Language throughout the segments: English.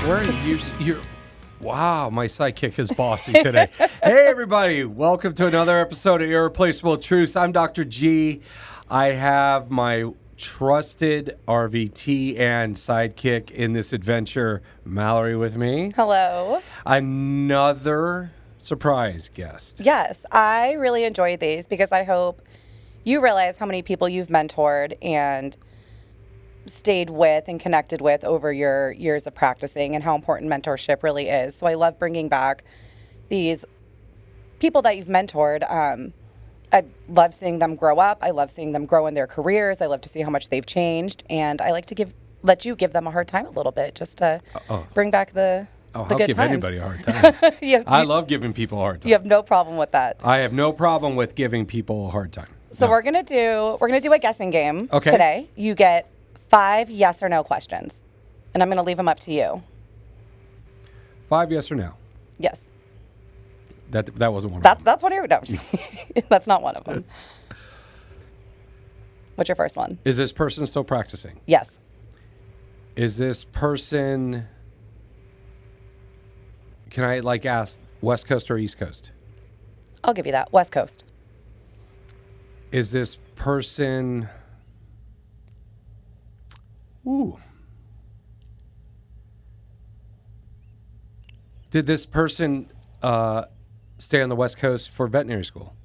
Where are you? You're, wow, my sidekick is bossy today. Hey, everybody. Welcome to another episode of Irreplaceable Truths. I'm Dr. G. I have my trusted RVT and sidekick in this adventure, Mallory, with me. Hello. Another surprise guest. Yes, I really enjoy these because I hope you realize how many people you've mentored and stayed with and connected with over your years of practicing and how important mentorship really is. So I love bringing back these people that you've mentored. I love seeing them grow up. I love seeing them grow in their careers. I love to see how much they've changed. And I like to let you give them a hard time a little bit just to bring back the I'll good give times. anybody a hard time. I love giving people a hard time. You have no problem with that. I have no problem with giving people a hard time. So No. we're gonna do a guessing game Okay. today. You get 5 yes or no questions, and I'm gonna leave them up to you. 5 yes or no? Yes, That wasn't one of them. that's one of your. No, I'm just kidding. That's not one of them. What's your first one? Is this person still practicing? Yes. Is this person, can I ask West Coast or East Coast? I'll give you that. West Coast. Is this person, did this person stay on the West Coast for veterinary school?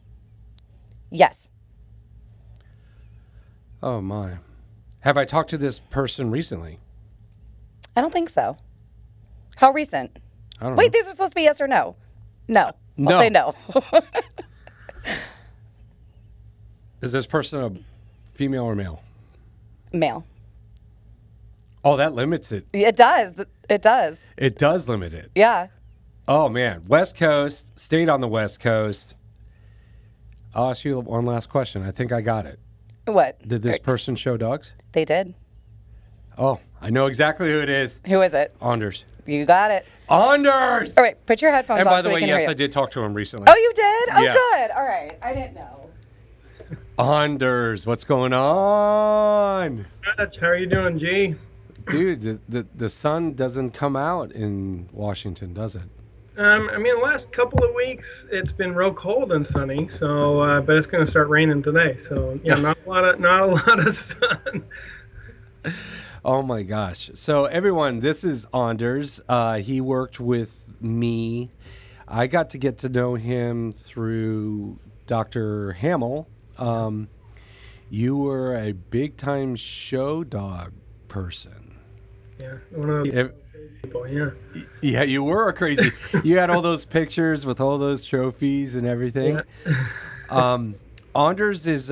Yes. Oh my. Have I talked to this person recently? I don't think so. How recent? I don't Wait, know. these are supposed to be yes or no. No. No. I'll say no. Is this person a female or male? Male. Oh, that limits it. It does. It does. It does limit it. Yeah. Oh, man. West Coast, stayed on the West Coast. I'll ask you one last question. I think I got it. What? Did this person show dogs? They did. Oh, I know exactly who it is. Who is it? Aunders. You got it. Aunders! All right, put your headphones And on by the so we way, can hear yes, you. I did talk to him recently. Oh, you did? Oh, Yes. good. All right. I didn't know. Aunders, what's going on? How are you doing, G? Dude, the sun doesn't come out in Washington, does it? The last couple of weeks it's been real cold and sunny, so but it's going to start raining today. So yeah, not a lot of sun. Oh my gosh. So everyone, this is Aunders. He worked with me. I got to get to know him through Dr. Hamill. You were a big time show dog person. Yeah, one of those people. Yeah. Yeah, you were crazy. You had all those pictures with all those trophies and everything. Yeah. Aunders has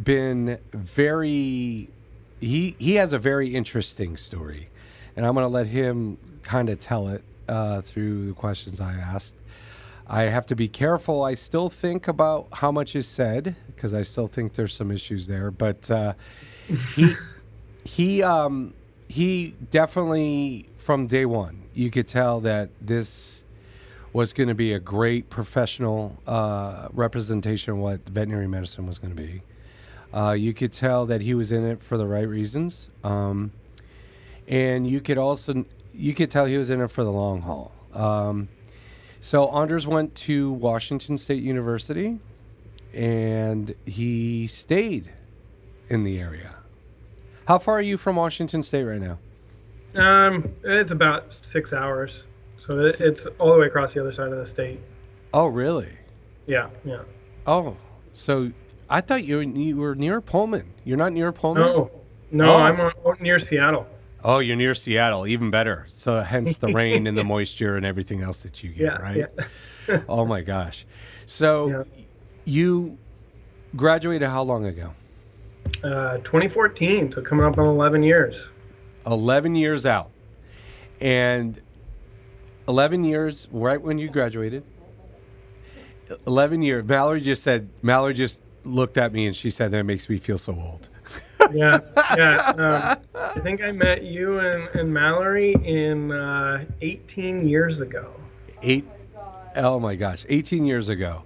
been very. He has a very interesting story, and I'm going to let him kind of tell it through the questions I asked. I have to be careful. I still think about how much is said because I still think there's some issues there. But he definitely from day one you could tell that this was going to be a great professional representation of what veterinary medicine was going to be. You could tell that he was in it for the right reasons, and you could tell he was in it for the long haul. So Aunders went to Washington State University, and he stayed in the area. How far are you from Washington State right now? It's about 6 hours, so it's all the way across the other side of the state. Oh, really? Yeah. Oh, so I thought you were near Pullman. You're not near Pullman? No, Oh. I'm near Seattle. Oh, you're near Seattle, even better. So hence the rain and the moisture and everything else that you get, right? Yeah. Oh my gosh. So you graduated how long ago? 2014, so coming up on 11 years. 11 years out. And 11 years right when you graduated. 11 years. Mallory just looked at me and she said that makes me feel so old. Yeah. I think I met you and Mallory in 18 years ago. Oh my gosh, 18 years ago.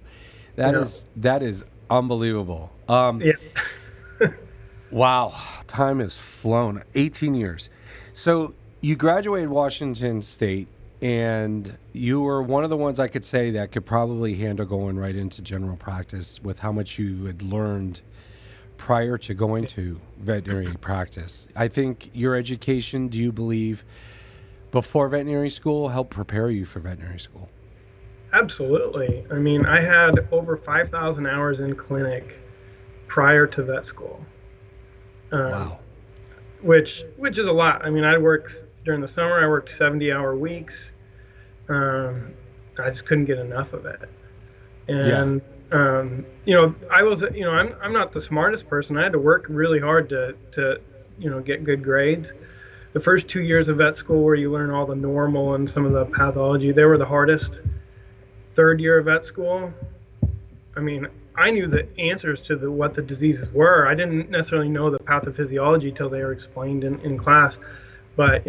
That is unbelievable. Yeah. Wow, time has flown. 18 years. So You graduated Washington State, and you were one of the ones I could say that could probably handle going right into general practice with how much you had learned prior to going to veterinary practice. I think your education, do you believe, before veterinary school helped prepare you for veterinary school? Absolutely. I mean, I had over 5,000 hours in clinic prior to vet school. Wow. Which is a lot. I mean, I worked during the summer. I worked 70-hour weeks. I just couldn't get enough of it. And I was, I'm not the smartest person. I had to work really hard to get good grades. The first 2 years of vet school, where you learn all the normal and some of the pathology, they were the hardest. Third year of vet school, I mean, I knew the answers to what the diseases were. I didn't necessarily know the pathophysiology till they were explained in class. But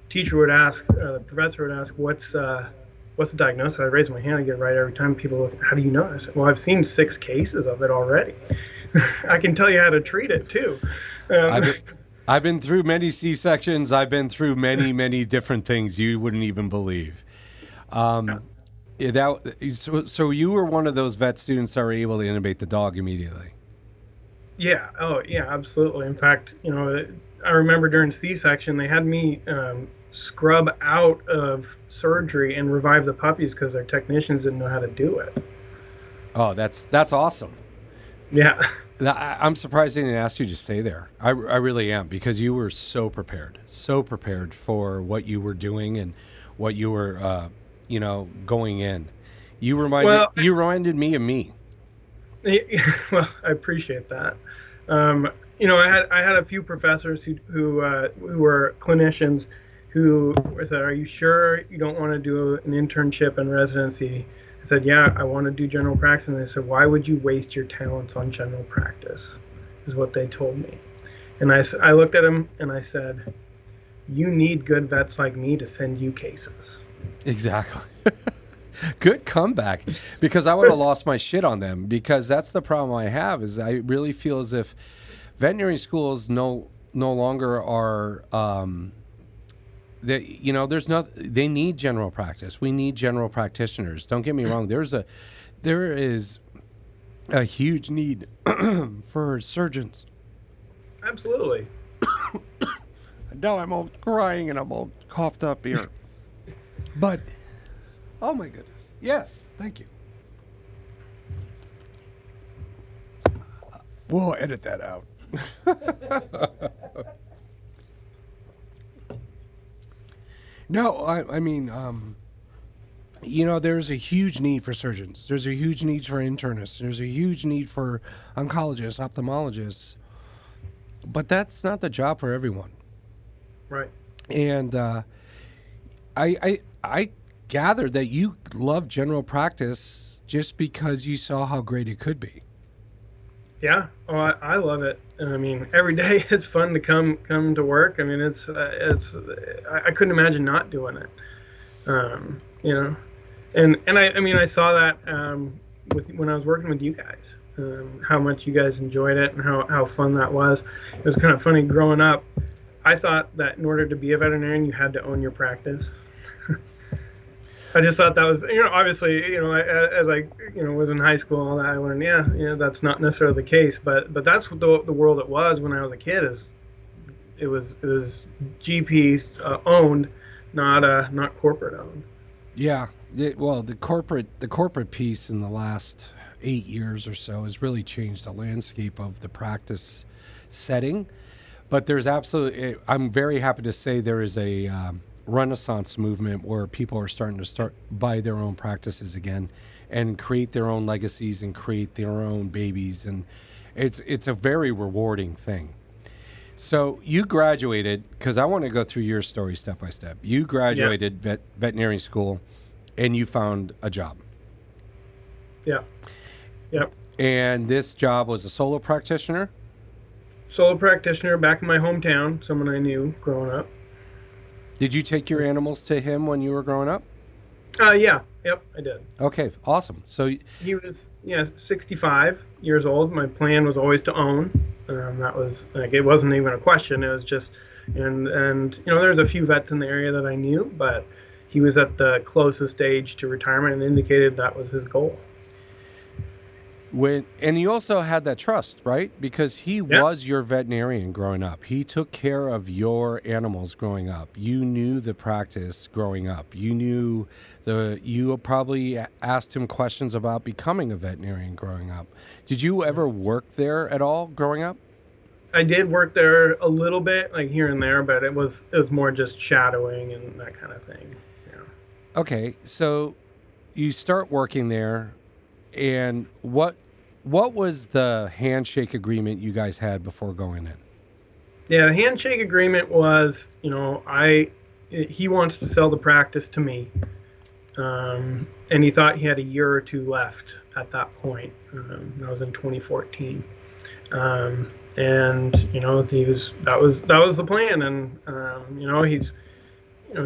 teacher would ask, the professor would ask, what's the diagnosis? I raise my hand, I get it right every time. People look, how do you know? I said, well, I've seen 6 cases of it already. I can tell you how to treat it too. I've been through many C-sections. I've been through many, many different things you wouldn't even believe. So you were one of those vet students that were able to intubate the dog immediately. Yeah. Oh, yeah, absolutely. In fact, I remember during C-section, they had me scrub out of surgery and revive the puppies because their technicians didn't know how to do it. Oh, that's awesome. Yeah. I'm surprised they didn't ask you to stay there. I really am, because you were so prepared for what you were doing and what you were, going in. You reminded me of me. Well, I appreciate that. I had a few professors who were clinicians who said, "Are you sure you don't want to do an internship and residency?" I said, "Yeah, I want to do general practice." And they said, "Why would you waste your talents on general practice?" is what they told me. And I looked at them and I said, "You need good vets like me to send you cases." Exactly. Good comeback, because I would have lost my shit on them, because that's the problem I have, is I really feel as if veterinary schools no longer are they need general practice. We need general practitioners. Don't get me wrong. There is a huge need for surgeons. Absolutely. Now I'm all crying and I'm all coughed up here. But, oh my goodness. Yes, thank you. We'll edit that out. No, I mean, there's a huge need for surgeons. There's a huge need for internists. There's a huge need for oncologists, ophthalmologists. But that's not the job for everyone. Right. And I gathered that you love general practice just because you saw how great it could be. Yeah, I love it. I mean, every day it's fun to come to work. I mean, it's I couldn't imagine not doing it. And I saw that when I was working with you guys, how much you guys enjoyed it and how fun that was. It was kind of funny growing up. I thought that in order to be a veterinarian, you had to own your practice. I just thought that was, obviously, as I, was in high school and all that, I learned, that's not necessarily the case, but that's what the world it was when I was a kid. It was GPs owned, not corporate owned. Yeah, well, the corporate piece in the last 8 years or so has really changed the landscape of the practice setting. But there's absolutely, I'm very happy to say there is a renaissance movement where people are starting to buy their own practices again and create their own legacies and create their own babies, and it's a very rewarding thing. So you graduated, because I want to go through your story step by step. You graduated veterinary school and you found a job. Yeah. Yep. And this job was a solo practitioner? Solo practitioner back in my hometown, someone I knew growing up. Did you take your animals to him when you were growing up? Yeah. Yep, I did. Okay, awesome. So he was 65 years old. My plan was always to own. That was it wasn't even a question. It was just And there's a few vets in the area that I knew, but he was at the closest age to retirement and indicated that was his goal. And you also had that trust, right? Because he Yeah. was your veterinarian growing up. He took care of your animals growing up. You knew the practice growing up. You probably asked him questions about becoming a veterinarian growing up. Did you ever work there at all growing up? I did work there a little bit, like here and there, but it was more just shadowing and that kind of thing. Yeah. Okay, so you start working there, and what was the handshake agreement you guys had before going in? Yeah, the handshake agreement was, he wants to sell the practice to me, and he thought he had a year or two left at that point. That was in 2014, and that was the plan, and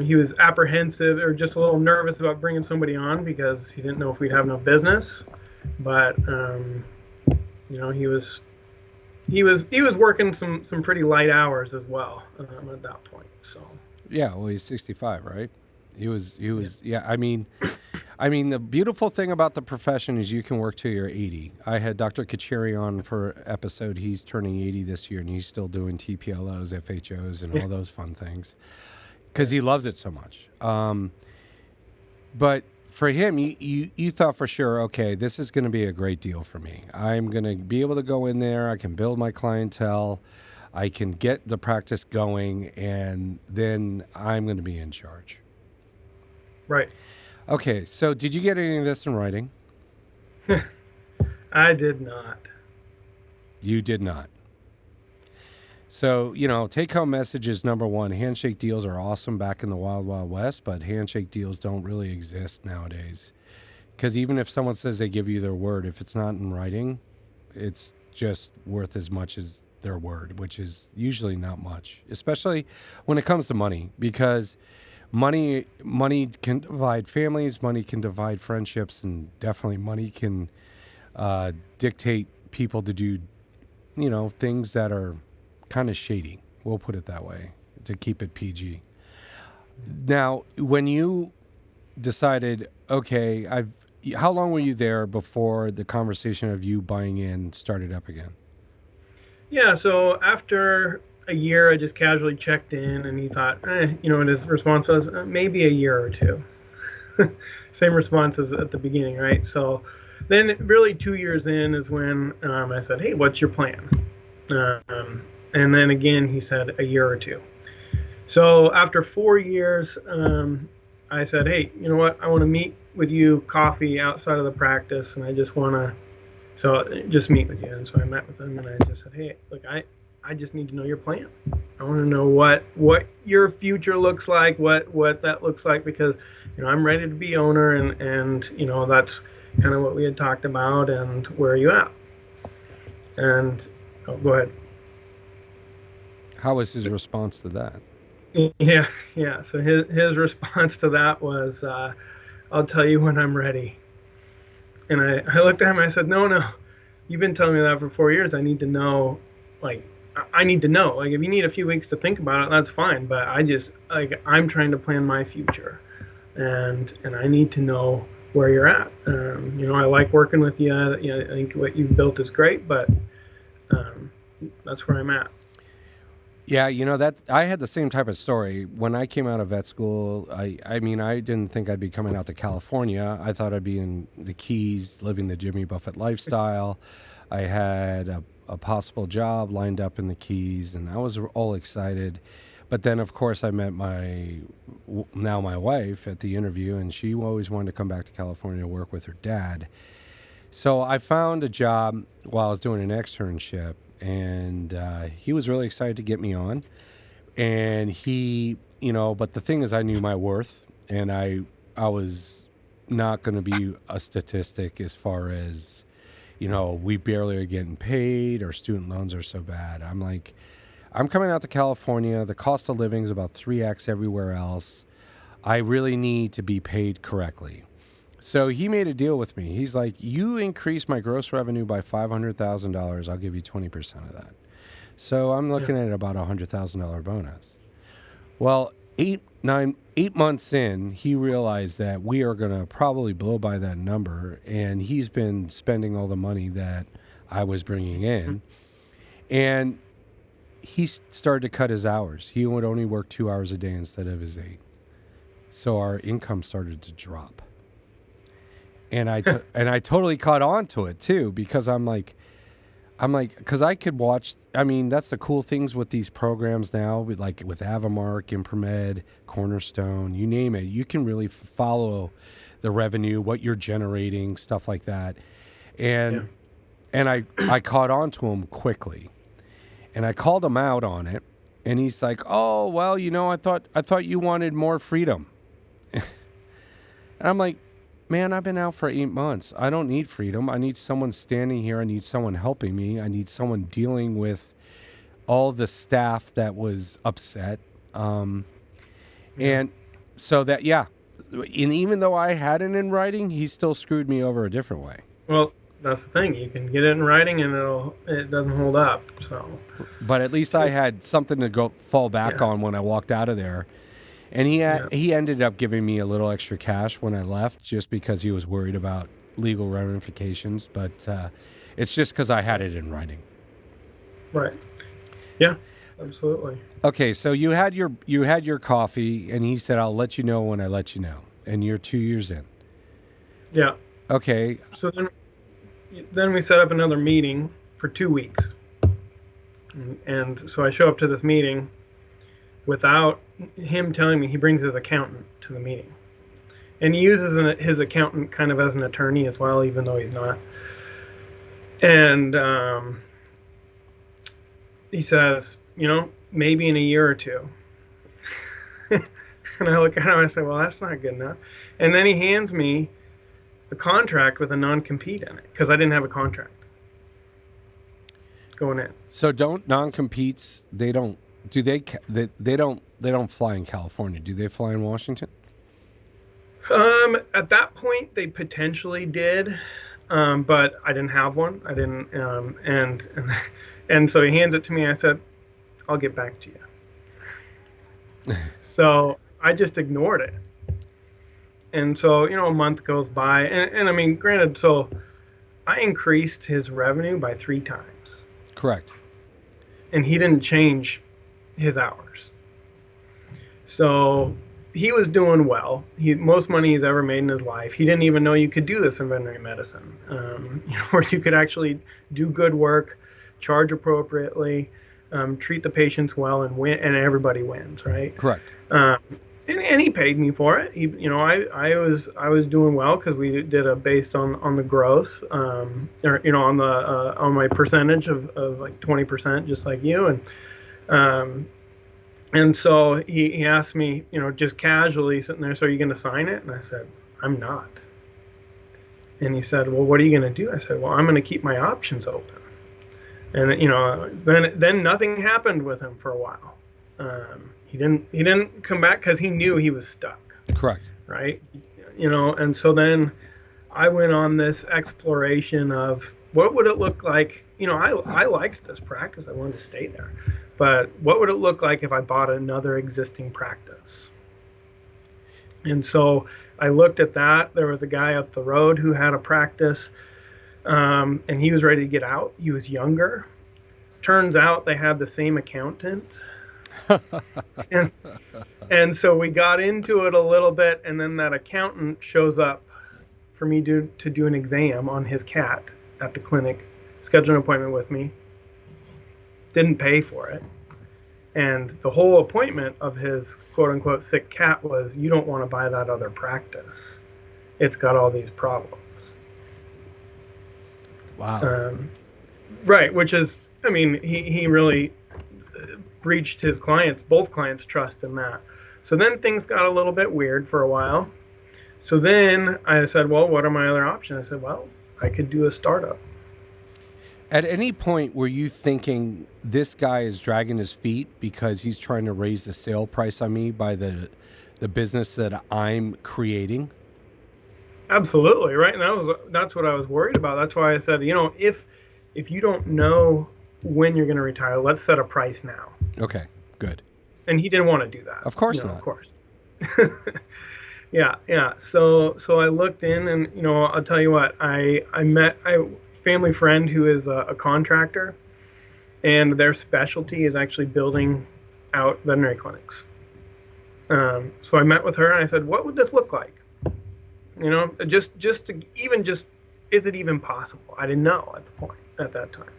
he was apprehensive or just a little nervous about bringing somebody on because he didn't know if we'd have enough business, but he was working some pretty light hours as well at that point. So Yeah, well, he's 65, right? He was. Yeah. I mean, the beautiful thing about the profession is you can work till you're 80. I had Dr. Kacheri on for an episode. He's turning 80 this year, and he's still doing TPLOs, FHOs, and all those fun things because he loves it so much. But for him, you thought for sure, okay, this is going to be a great deal for me. I'm going to be able to go in there. I can build my clientele. I can get the practice going, and then I'm going to be in charge. Right. Okay, so did you get any of this in writing? I did not. You did not. So, take-home message is number one. Handshake deals are awesome back in the Wild Wild West, but handshake deals don't really exist nowadays. Because even if someone says they give you their word, if it's not in writing, it's just worth as much as their word, which is usually not much, especially when it comes to money, because money can divide families, money can divide friendships, and definitely money can dictate people to do, things that are kind of shady. We'll put it that way to keep it PG. Now, when you decided, okay, how long were you there before the conversation of you buying in started up again? Yeah, so after a year, I just casually checked in, and he thought, and his response was maybe a year or two. Same response as at the beginning, right? So then really 2 years in is when I said, hey, what's your plan? And then again, he said a year or two. So after 4 years, I said, hey, you know what? I want to meet with you coffee outside of the practice, and I just want to just meet with you. And so I met with him, and I just said, hey, look, I just need to know your plan. I want to know what your future looks like, what that looks like, because I'm ready to be owner, and that's kind of what we had talked about. And where are you at? And go ahead. How was his response to that? Yeah. So his response to that was, I'll tell you when I'm ready. And I looked at him and I said, no, you've been telling me that for 4 years. I need to know, I need to know. If you need a few weeks to think about it, that's fine. But I'm trying to plan my future, and I need to know where you're at. I like working with you. I think what you've built is great, but that's where I'm at. Yeah, that I had the same type of story. When I came out of vet school, I didn't think I'd be coming out to California. I thought I'd be in the Keys, living the Jimmy Buffett lifestyle. I had a possible job lined up in the Keys, and I was all excited. But then, of course, I met my wife at the interview, and she always wanted to come back to California to work with her dad. So I found a job while I was doing an externship, and he was really excited to get me on. And but the thing is, I knew my worth, and I was not going to be a statistic as far as, we barely are getting paid, our student loans are so bad. I'm like, I'm coming out to California. The cost of living is about 3x everywhere else. I really need to be paid correctly. So he made a deal with me. He's like, you increase my gross revenue by $500,000, I'll give you 20% of that. So I'm looking at about $100,000 bonus. Well, 8 months in, he realized that we are going to probably blow by that number, and he's been spending all the money that I was bringing in, and he started to cut his hours. He would only work 2 hours a day instead of his 8. So our income started to drop. And I totally caught on to it too, because I'm like, because I could watch. I mean, that's the cool things with these programs now, with Avamark, Impromed, Cornerstone, you name it. You can really follow the revenue, what you're generating, stuff like that. And I caught on to him quickly, and I called him out on it. And he's like, "Oh, well, I thought you wanted more freedom." And I'm like, man, I've been out for 8 months. I don't need freedom. I need someone standing here. I need someone helping me. I need someone dealing with all the staff that was upset. And so that, and even though I had it in writing, he still screwed me over a different way. Well, that's the thing. You can get it in writing, and it doesn't hold up. So, but at least I had something to fall back on when I walked out of there. And he ended up giving me a little extra cash when I left, just because he was worried about legal ramifications. But it's just because I had it in writing. Right. Yeah. Absolutely. Okay, so you had your coffee, and he said, "I'll let you know when I let you know." And you're 2 years in. Yeah. Okay. So then we set up another meeting for 2 weeks, and so I show up to this meeting without him telling me. He brings his accountant to the meeting, and he uses his accountant kind of as an attorney as well, even though he's not. And he says, maybe in a year or two. And I look at him and I say, well, that's not good enough. And then he hands me a contract with a non-compete in it, because I didn't have a contract going in. So don't non-competes, they don't fly in California. Do they fly in Washington? At that point, they potentially did, but I didn't have one. I didn't, and so he hands it to me. I said, "I'll get back to you." So I just ignored it, and so a month goes by, and I mean, granted, so I increased his revenue by 3 times. Correct. And he didn't change his hours. So he was doing well. Most money he's ever made in his life. He didn't even know you could do this in veterinary medicine, where you could actually do good work, charge appropriately, treat the patients well, and win, and everybody wins, right? Correct. And he paid me for it. I was doing well, because we did a based on the gross, or on my percentage of like 20%, just like you, and so he asked me, just casually sitting there, "So are you going to sign it?" And I said, "I'm not." And he said, "Well, what are you going to do?" I said, "Well, I'm going to keep my options open." And then nothing happened with him for a while. He didn't come back, because he knew he was stuck. Correct. Right. And so then I went on this exploration of what would it look like. I liked this practice. I wanted to stay there. But what would it look like if I bought another existing practice? And so I looked at that. There was a guy up the road who had a practice, and he was ready to get out. He was younger. Turns out they had the same accountant. and so we got into it a little bit, and then that accountant shows up for me to do an exam on his cat at the clinic, scheduled an appointment with me, didn't pay for it. And the whole appointment of his quote-unquote sick cat was, "You don't want to buy that other practice. It's got all these problems." Wow. Right, which is, I mean, he really breached both clients' trust in that. So then things got a little bit weird for a while. So then I said, well, what are my other options? I said, well, I could do a startup. At any point were you thinking, this guy is dragging his feet because he's trying to raise the sale price on me by the business that I'm creating? Absolutely, right? And that's what I was worried about. That's why I said, if you don't know when you're going to retire. Let's set a price now. Okay, good. And he didn't want to do that. Of course not. Of course. Yeah. So I looked in, and I'll tell you what, I met a family friend who is a contractor, and their specialty is actually building out veterinary clinics. So I met with her and I said, what would this look like? Just is it even possible? I didn't know at that time.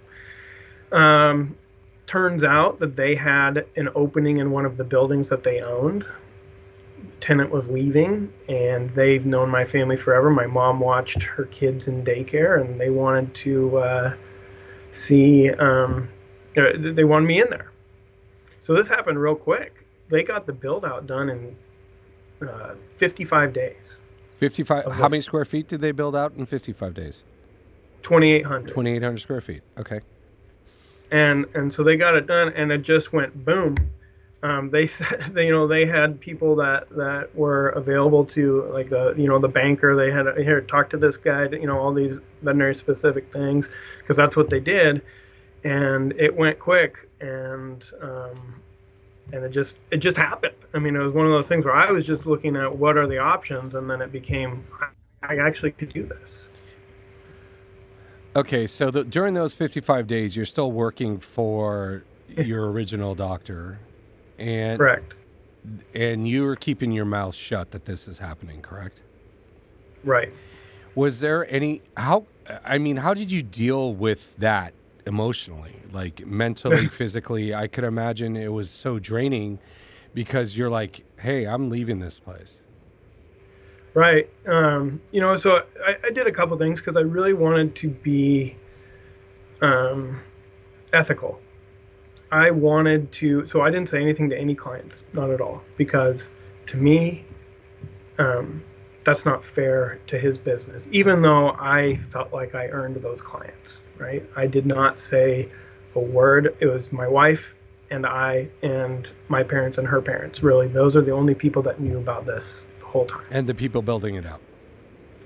Turns out that they had an opening in one of the buildings that they owned. Tenant was leaving, and they've known my family forever. My mom watched her kids in daycare, and they wanted to see. They wanted me in there. So this happened real quick. They got the build out done in 55 days. 55. How many square feet did they build out in 55 days? 2,800. 2,800 square feet. Okay. And so they got it done, and it just went boom. They said, they had people that were available to, like the banker. They had here, talk to this guy. All these veterinary specific things, because that's what they did, and it went quick, and it just happened. I mean, it was one of those things where I was just looking at what are the options, and then it became, I actually could do this. Okay, so during those 55 days, you're still working for your original doctor, and correct. And you were keeping your mouth shut that this is happening, correct? Right. Was there how did you deal with that emotionally, like mentally, physically? I could imagine it was so draining because you're like, hey, I'm leaving this place. Right. So I did a couple things because I really wanted to be ethical. I wanted to, so I didn't say anything to any clients, not at all, because to me, that's not fair to his business, even though I felt like I earned those clients, right? I did not say a word. It was my wife and I and my parents and her parents, really. Those are the only people that knew about this the whole time. And the people building it out.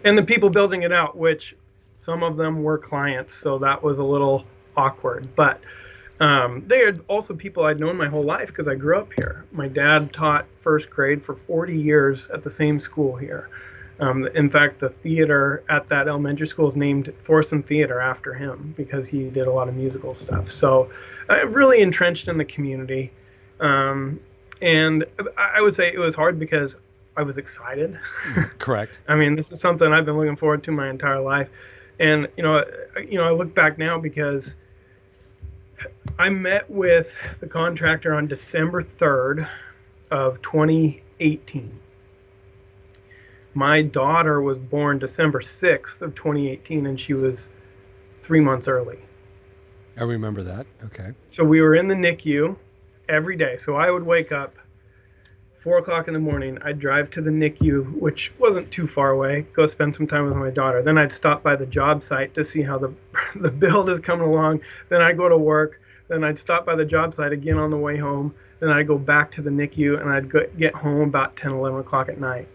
And the people building it out, which some of them were clients, so that was a little awkward. But they are also people I'd known my whole life because I grew up here. My dad taught first grade for 40 years at the same school here. In fact, the theater at that elementary school is named Thorson Theater after him because he did a lot of musical stuff. So really entrenched in the community. And I would say it was hard because I was excited. Correct. I mean, this is something I've been looking forward to my entire life. And, I look back now because I met with the contractor on December 3rd of 2018. My daughter was born December 6th of 2018, and she was 3 months early. I remember that. Okay. So we were in the NICU every day. So I would wake up 4 o'clock in the morning. I'd drive to the NICU, which wasn't too far away, go spend some time with my daughter. Then I'd stop by the job site to see how the build is coming along. Then I'd go to work. Then I'd stop by the job site again on the way home. Then I'd go back to the NICU, and I'd get home about 10, 11 o'clock at night.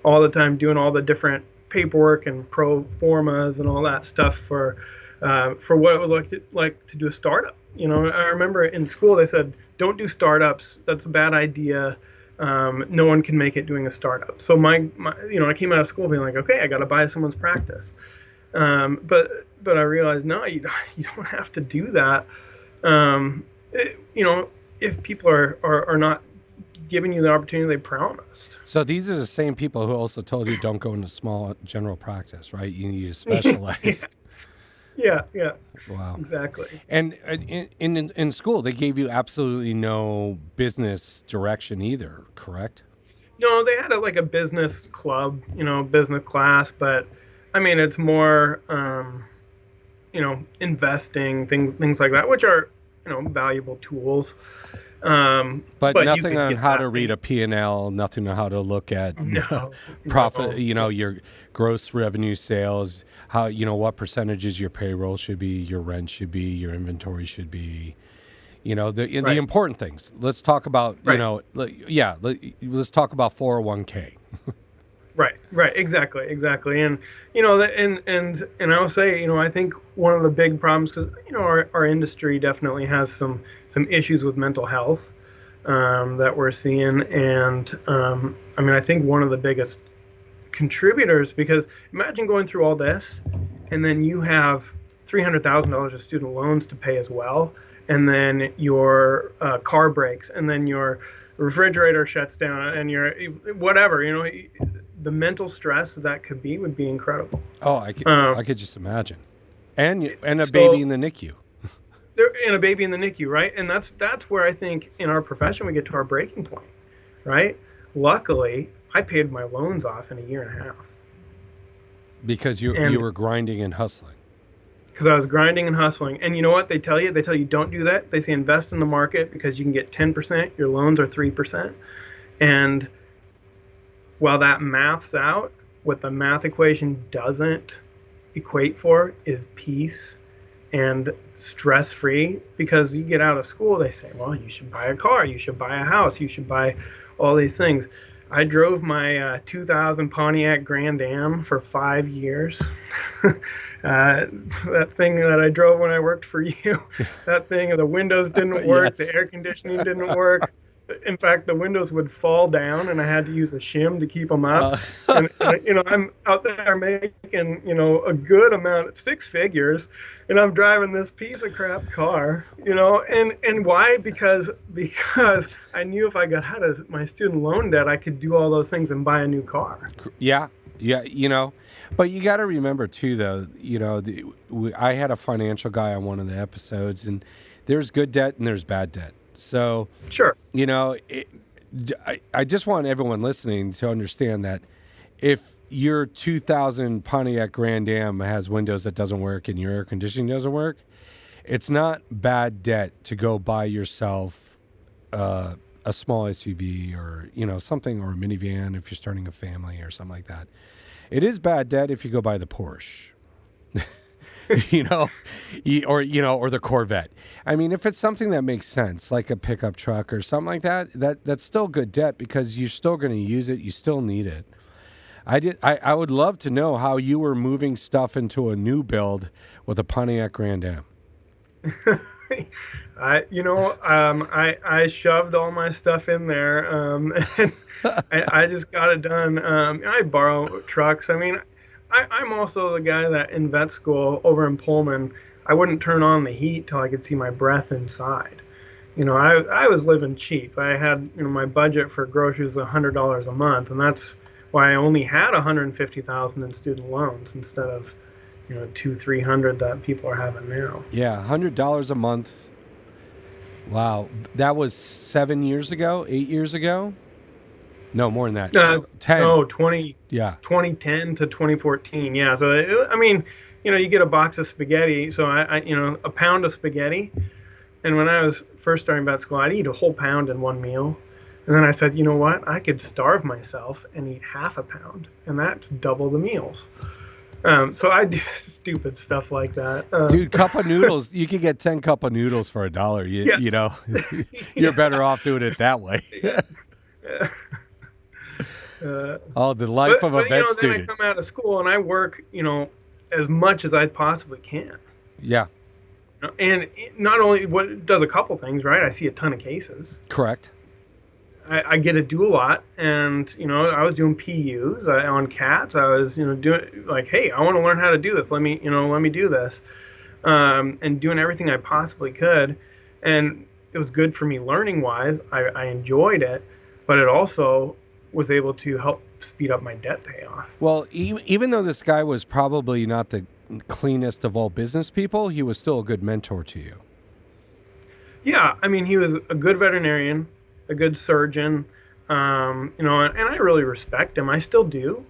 All the time doing all the different paperwork and pro formas and all that stuff for what it would look like to do a startup. I remember in school they said, don't do startups. That's a bad idea. No one can make it doing a startup. So I came out of school being like, okay, I got to buy someone's practice. But I realized, no, you don't have to do that. If people are not giving you the opportunity they promised. So these are the same people who also told you don't go into small general practice, right? You need to specialize. Yeah. Wow. Exactly. And in school, they gave you absolutely no business direction either, correct? No, they had a business club, business class, but I mean, it's more, investing, things like that, which are, valuable tools. But nothing on how to read a P&L, nothing on how to look at profit, your gross revenue sales, how, what percentages your payroll should be, your rent should be, your inventory should be, the important things. Let's talk about, let's talk about 401k. Right, exactly. And and I'll say, I think one of the big problems, because our industry definitely has some issues with mental health, that we're seeing. And I mean, I think one of the biggest contributors, because imagine going through all this, and then you have $300,000 of student loans to pay as well, and then your car breaks, and then your refrigerator shuts down, and your whatever, the mental stress that could be would be incredible. Oh, I could just imagine. And a So baby in the NICU. and a baby in the NICU, right? And that's where I think in our profession we get to our breaking point, right? Luckily, I paid my loans off in a year and a half. Because you were grinding and hustling. Because I was grinding and hustling. And you know what they tell you? They tell you don't do that. They say invest in the market because you can get 10%. Your loans are 3%. And while that maths out, what the math equation doesn't equate for is peace and stress-free. Because you get out of school, they say, well, you should buy a car, you should buy a house, you should buy all these things. I drove my 2000 Pontiac Grand Am for 5 years. That thing that I drove when I worked for you, that thing, the windows didn't work, Yes. the air conditioning didn't work. In fact, the windows would fall down, and I had to use a shim to keep them up. And I'm out there making, a good amount, 6 figures, and I'm driving this piece of crap car, and why? Because I knew if I got out of my student loan debt, I could do all those things and buy a new car. Yeah, but you got to remember too, though. I had a financial guy on one of the episodes, and there's good debt and there's bad debt. So, Sure. I just want everyone listening to understand that if your 2000 Pontiac Grand Am has windows that doesn't work and your air conditioning doesn't work, it's not bad debt to go buy yourself a small SUV or, something, or a minivan if you're starting a family or something like that. It is bad debt if you go buy the Porsche. Or the Corvette. I mean, if it's something that makes sense, like a pickup truck or something like that, that's still good debt because you're still going to use it. You still need it. I would love to know how you were moving stuff into a new build with a Pontiac Grand Am. I shoved all my stuff in there, and I just got it done. I borrow trucks. I mean, I'm also the guy that in vet school over in Pullman, I wouldn't turn on the heat till I could see my breath inside. I was living cheap. I had, my budget for groceries was $100 a month, and that's why I only had $150,000 in student loans instead of, $200-300 that people are having now. Yeah, $100 a month. Wow, that was 7 years ago, 8 years ago. No, more than that. 10. No, 20. Yeah. 2010 to 2014. Yeah. So you get a box of spaghetti. So I a pound of spaghetti, and when I was first starting vet school, I'd eat a whole pound in one meal, and then I said, you know what? I could starve myself and eat half a pound, and that's double the meals. So I do stupid stuff like that. Dude, cup of noodles. You could get 10 cup of noodles for $1. You're better off doing it that way. The life of a vet student. Then I come out of school and I work, as much as I possibly can. Yeah. And not only what does a couple things, right? I see a ton of cases. Correct. I get to do a lot, and I was doing PUs on cats. I was doing like, hey, I want to learn how to do this. Let me do this, and doing everything I possibly could, and it was good for me learning wise. I enjoyed it, but it also was able to help speed up my debt payoff. Well, even though this guy was probably not the cleanest of all business people, he was still a good mentor to you. Yeah, I mean, he was a good veterinarian, a good surgeon, and I really respect him. I still do.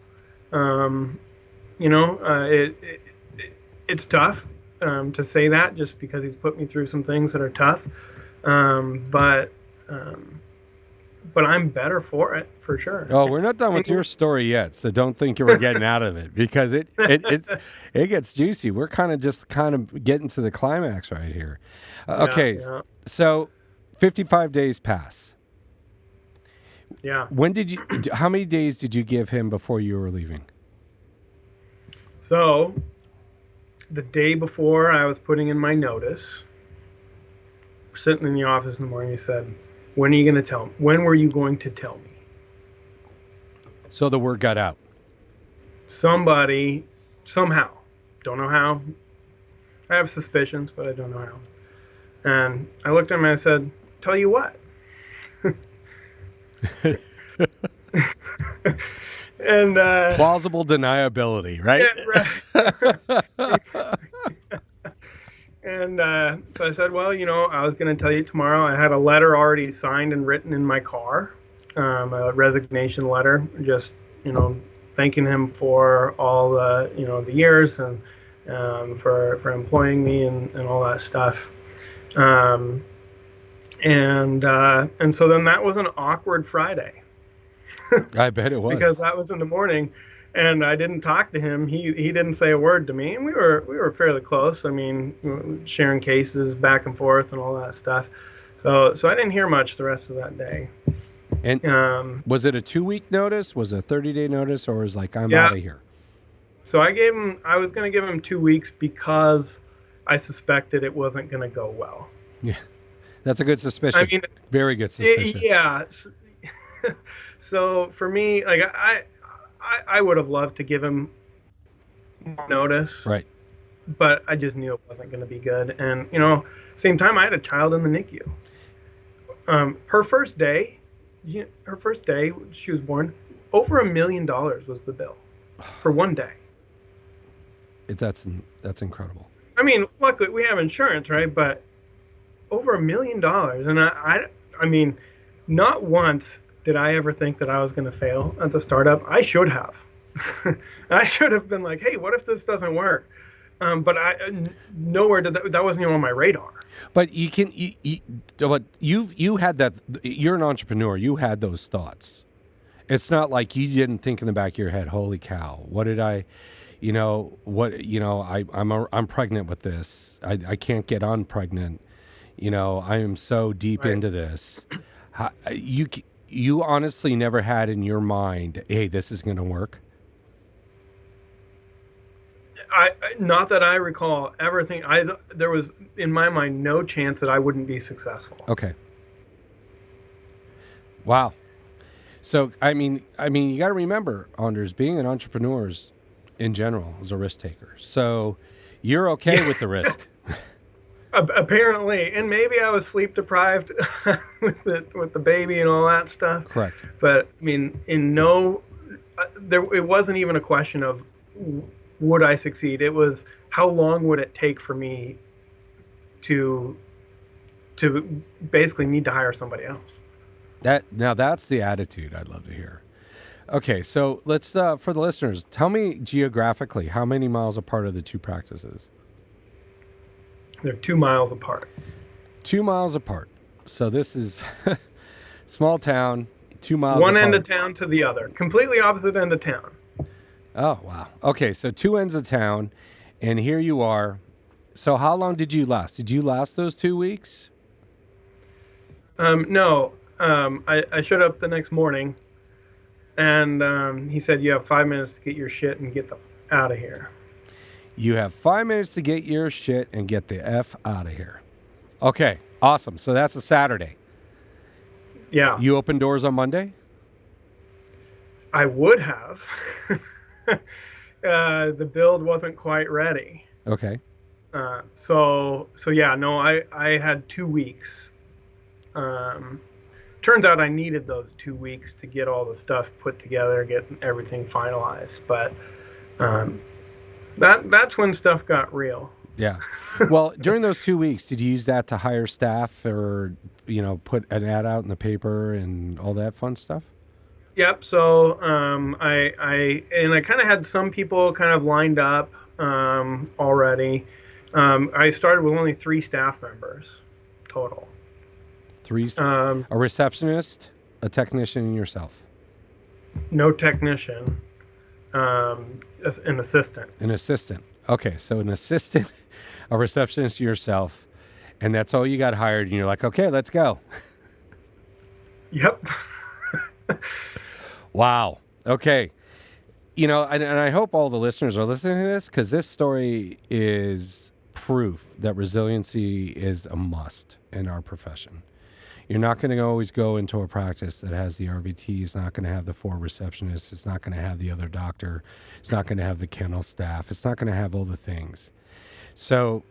It's tough to say that just because he's put me through some things that are tough, but I'm better for it, for sure. Oh, we're not done with your story yet, so don't think you were getting out of it because it gets juicy. We're kind of getting to the climax right here. Okay, Yeah. So 55 days pass. Yeah. When did you? How many days did you give him before you were leaving? So the day before I was putting in my notice, sitting in the office in the morning, he said, "When are you going to tell me? When were you going to tell me?" So the word got out. Somebody, somehow, don't know how. I have suspicions, but I don't know how. And I looked at him and I said, "Tell you what." And Plausible deniability, right? yeah, right. And so I said, "Well, I was going to tell you tomorrow." I had a letter already signed and written in my car, a resignation letter, just thanking him for all the years and for employing me and all that stuff. And so then that was an awkward Friday. I bet it was. Because that was in the morning, and I didn't talk to him. He didn't say a word to me, and we were fairly close. I mean, sharing cases back and forth and all that stuff. So I didn't hear much the rest of that day. And was it a 2-week notice? Was it a 30-day notice, or was like I'm Yeah. out of here? So I was going to give him 2 weeks because I suspected it wasn't going to go well. Yeah, that's a good suspicion. I mean, very good suspicion. yeah. So for me, like I would have loved to give him more notice, Right. but I just knew it wasn't going to be good. And same time, I had a child in the NICU. Her first day, she was born, over $1 million was the bill for one day. That's incredible. I mean, luckily we have insurance, right? But over $1 million, and I mean, not once did I ever think that I was going to fail at the startup. I should have. I should have been like, "Hey, what if this doesn't work?" But nowhere did that wasn't even on my radar. But but you had that. You're an entrepreneur. You had those thoughts. It's not like you didn't think in the back of your head, "Holy cow, what did I?" I'm pregnant with this. I can't get unpregnant. I am so deep Right. into this. You honestly never had in your mind, "Hey, this is going to work." Not that I recall ever think there was in my mind no chance that I wouldn't be successful. Okay. Wow. So I mean, you got to remember, Aunders, being an entrepreneur in general is a risk taker. So you're okay with the risk. Apparently, and maybe I was sleep deprived with the baby and all that stuff. Correct. But I mean, it wasn't even a question of would I succeed. It was how long would it take for me to basically need to hire somebody else. That's the attitude I'd love to hear. Okay, so let's for the listeners, tell me geographically how many miles apart are the two practices? They're 2 miles apart. 2 miles apart. So this is small town, 2 miles One apart. end of town to the other. Completely opposite end of town. Oh, wow. Okay, so 2 ends of town, and here you are. So how long did you last? Did you last those 2 weeks? No. I showed up the next morning, and he said, "You have 5 minutes to get your shit and get the out of here." You have 5 minutes to get your shit and get the F out of here. Okay, awesome. So that's a Saturday. Yeah. You open doors on Monday? I would have. The build wasn't quite ready. Okay. So yeah, no, I had 2 weeks. Turns out I needed those 2 weeks to get all the stuff put together, get everything finalized. But that's when stuff got real. Yeah. Well, during those 2 weeks, did you use that to hire staff or, put an ad out in the paper and all that fun stuff? Yep. So I kind of had some people kind of lined up already. I started with only 3 staff members total. 3, a receptionist, a technician, and yourself. No technician. An assistant. An assistant. Okay, so an assistant, a receptionist, yourself, and that's all you got hired. And you're like, okay, let's go. Yep. Wow. Okay. You know, and I hope all the listeners are listening to this, because this story is proof that resiliency is a must in our profession. You're not going to always go into a practice that has the RVT. It's not going to have the 4 receptionists. It's not going to have the other doctor. It's not going to have the kennel staff. It's not going to have all the things. So,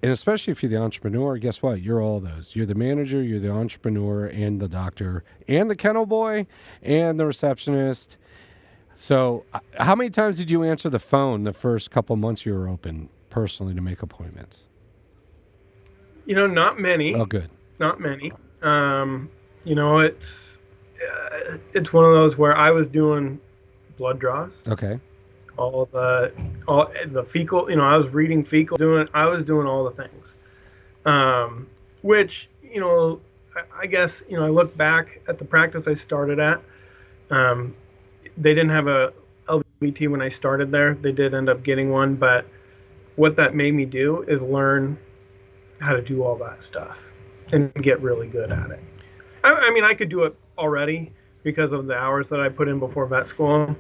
and especially if you're the entrepreneur, guess what? You're all those. You're the manager, you're the entrepreneur, and the doctor, and the kennel boy, and the receptionist. So how many times did you answer the phone the first couple months you were open personally to make appointments? You know, not many. Oh, good. Not many. You know, it's one of those where I was doing blood draws. Okay. All the fecal, you know, I was reading fecal, I was doing all the things. Which, you know, I guess, you know, I look back at the practice I started at. They didn't have a LVT when I started there. They did end up getting one, but what that made me do is learn how to do all that stuff and get really good at it. I mean, I could do it already because of the hours that I put in before vet school,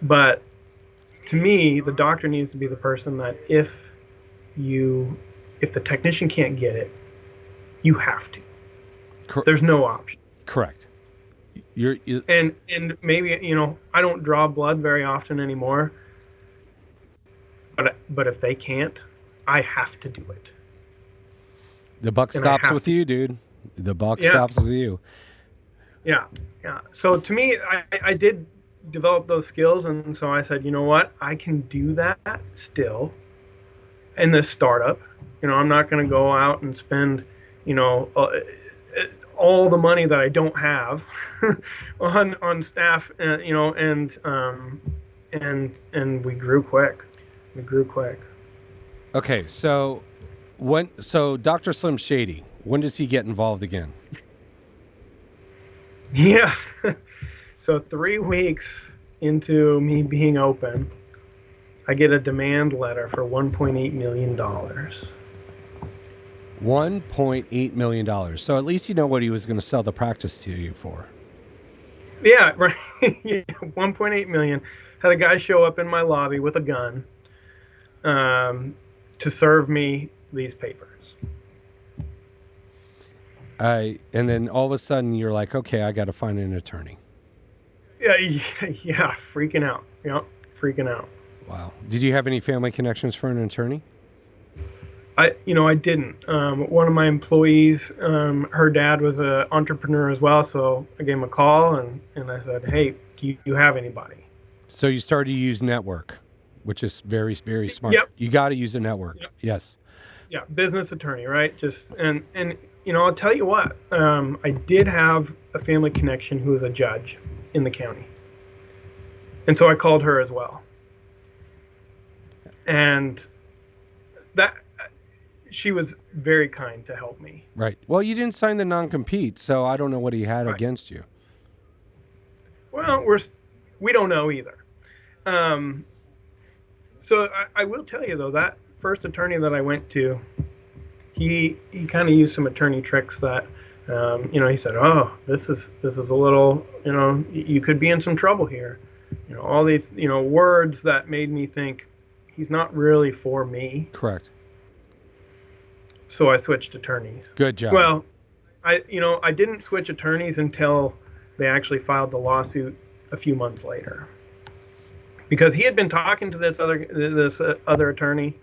but to me, the doctor needs to be the person that if the technician can't get it, you have to. There's no option. Correct. And maybe, you know, I don't draw blood very often anymore, but if they can't, I have to do it. The buck stops with you, dude. The buck stops with you. Yeah. So to me, I did develop those skills, and so I said, you know what, I can do that still in this startup. You know, I'm not going to go out and spend, you know, all the money that I don't have on staff, you know, and we grew quick. Okay, so Dr. Slim Shady, when does he get involved again? Yeah. So 3 weeks into me being open, I get a demand letter for $1.8 million. $1.8 million. So at least you know what he was going to sell the practice to you for. Yeah, right. Yeah, $1.8 million. Had a guy show up in my lobby with a gun to serve me these papers. And then all of a sudden you're like, okay, I got to find an attorney. Yeah, freaking out. Yeah, freaking out. Wow. Did you have any family connections for an attorney? I didn't. One of my employees, her dad was an entrepreneur as well, so I gave him a call and I said, hey, do you have anybody? So you started to use network, which is very, very smart. Yep. You got to use a network. Yep. Yes. Yeah, business attorney, right? And you know, I'll tell you what, I did have a family connection who was a judge in the county. And so I called her as well. And she was very kind to help me. Right. Well, you didn't sign the non-compete, so I don't know what he had against you. Well, we don't know either. So I will tell you, though, that first attorney that I went to, he kind of used some attorney tricks that, you know, he said, oh, this is a little, you know, you could be in some trouble here. You know, all these, you know, words that made me think he's not really for me. Correct. So I switched attorneys. Good job. Well, I didn't switch attorneys until they actually filed the lawsuit a few months later, because he had been talking to this other attorney,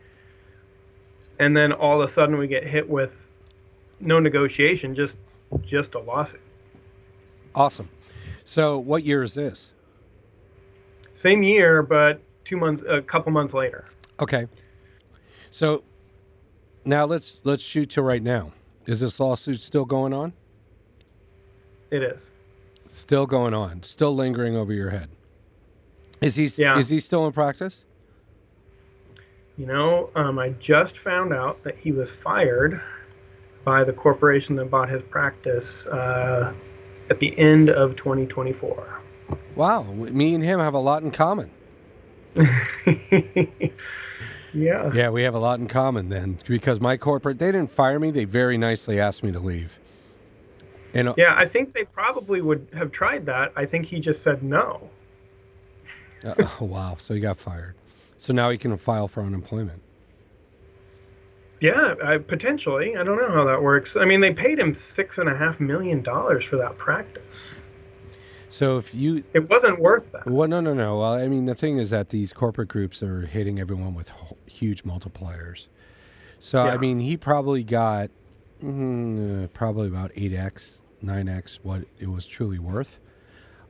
and then all of a sudden we get hit with no negotiation, just a lawsuit. Awesome. So what year is this? Same year, but a couple months later. Okay. So now let's shoot to right now. Is this lawsuit still going on? It is. Still going on. Still lingering over your head. Is he still in practice? You know, I just found out that he was fired by the corporation that bought his practice at the end of 2024. Wow. Me and him have a lot in common. Yeah. Yeah, we have a lot in common then, because my corporate, they didn't fire me. They very nicely asked me to leave. And Yeah, I think they probably would have tried that. I think he just said no. oh, wow, so he got fired. So now he can file for unemployment. Yeah, potentially. I don't know how that works. I mean, they paid him $6.5 million for that practice. So if you, It wasn't worth that. well, no. Well, I mean, the thing is that these corporate groups are hitting everyone with huge multipliers. So, I Yeah. mean, he probably got probably about 8x, 9x what it was truly worth.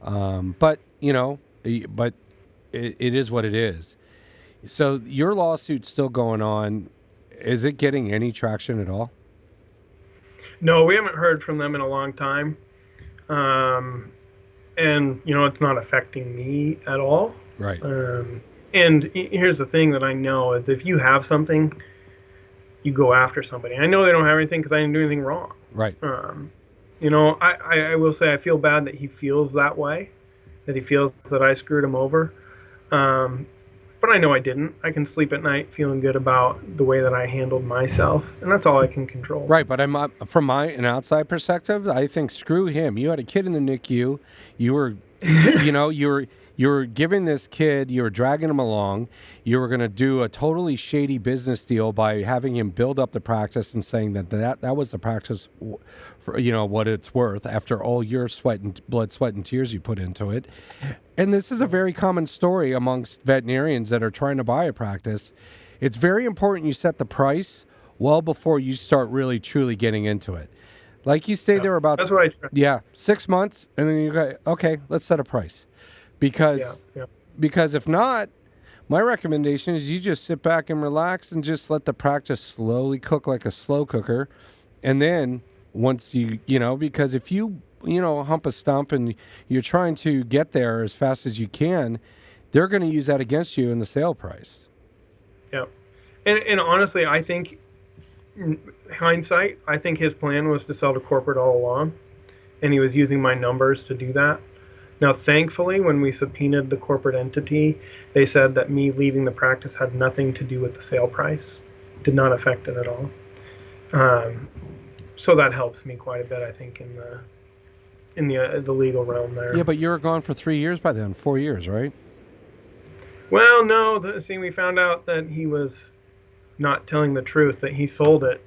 But, but it is what it is. So your lawsuit's still going on. Is it getting any traction at all? No, we haven't heard from them in a long time. And, it's not affecting me at all. Right. And here's the thing that I know is if you have something, you go after somebody. I know they don't have anything because I didn't do anything wrong. Right. I will say I feel bad that he feels that way, that he feels that I screwed him over. But I know I didn't. I can sleep at night feeling good about the way that I handled myself, and that's all I can control. Right, but from an outside perspective, I think screw him. You had a kid in the NICU. You were, you were giving this kid. You were dragging him along. You were going to do a totally shady business deal by having him build up the practice and saying that was the practice, for what it's worth after all your blood, sweat, and tears you put into it. And this is a very common story amongst veterinarians that are trying to buy a practice. It's very important you set the price well before you start really truly getting into it. Like you stay there about, that's what I try. 6 months, and then you go, okay, let's set a price. Because if not, my recommendation is you just sit back and relax and just let the practice slowly cook like a slow cooker. And then once because if you hump a stump and you're trying to get there as fast as you can, they're going to use that against you in the sale price. Yeah. And honestly, I think, in hindsight, I think his plan was to sell to corporate all along, and he was using my numbers to do that. Now, thankfully, when we subpoenaed the corporate entity, they said that me leaving the practice had nothing to do with the sale price, did not affect it at all. So that helps me quite a bit, I think, in the legal realm there. Yeah, but you were gone for 3 years by then, 4 years, right? Well, no. We found out that he was not telling the truth, that he sold it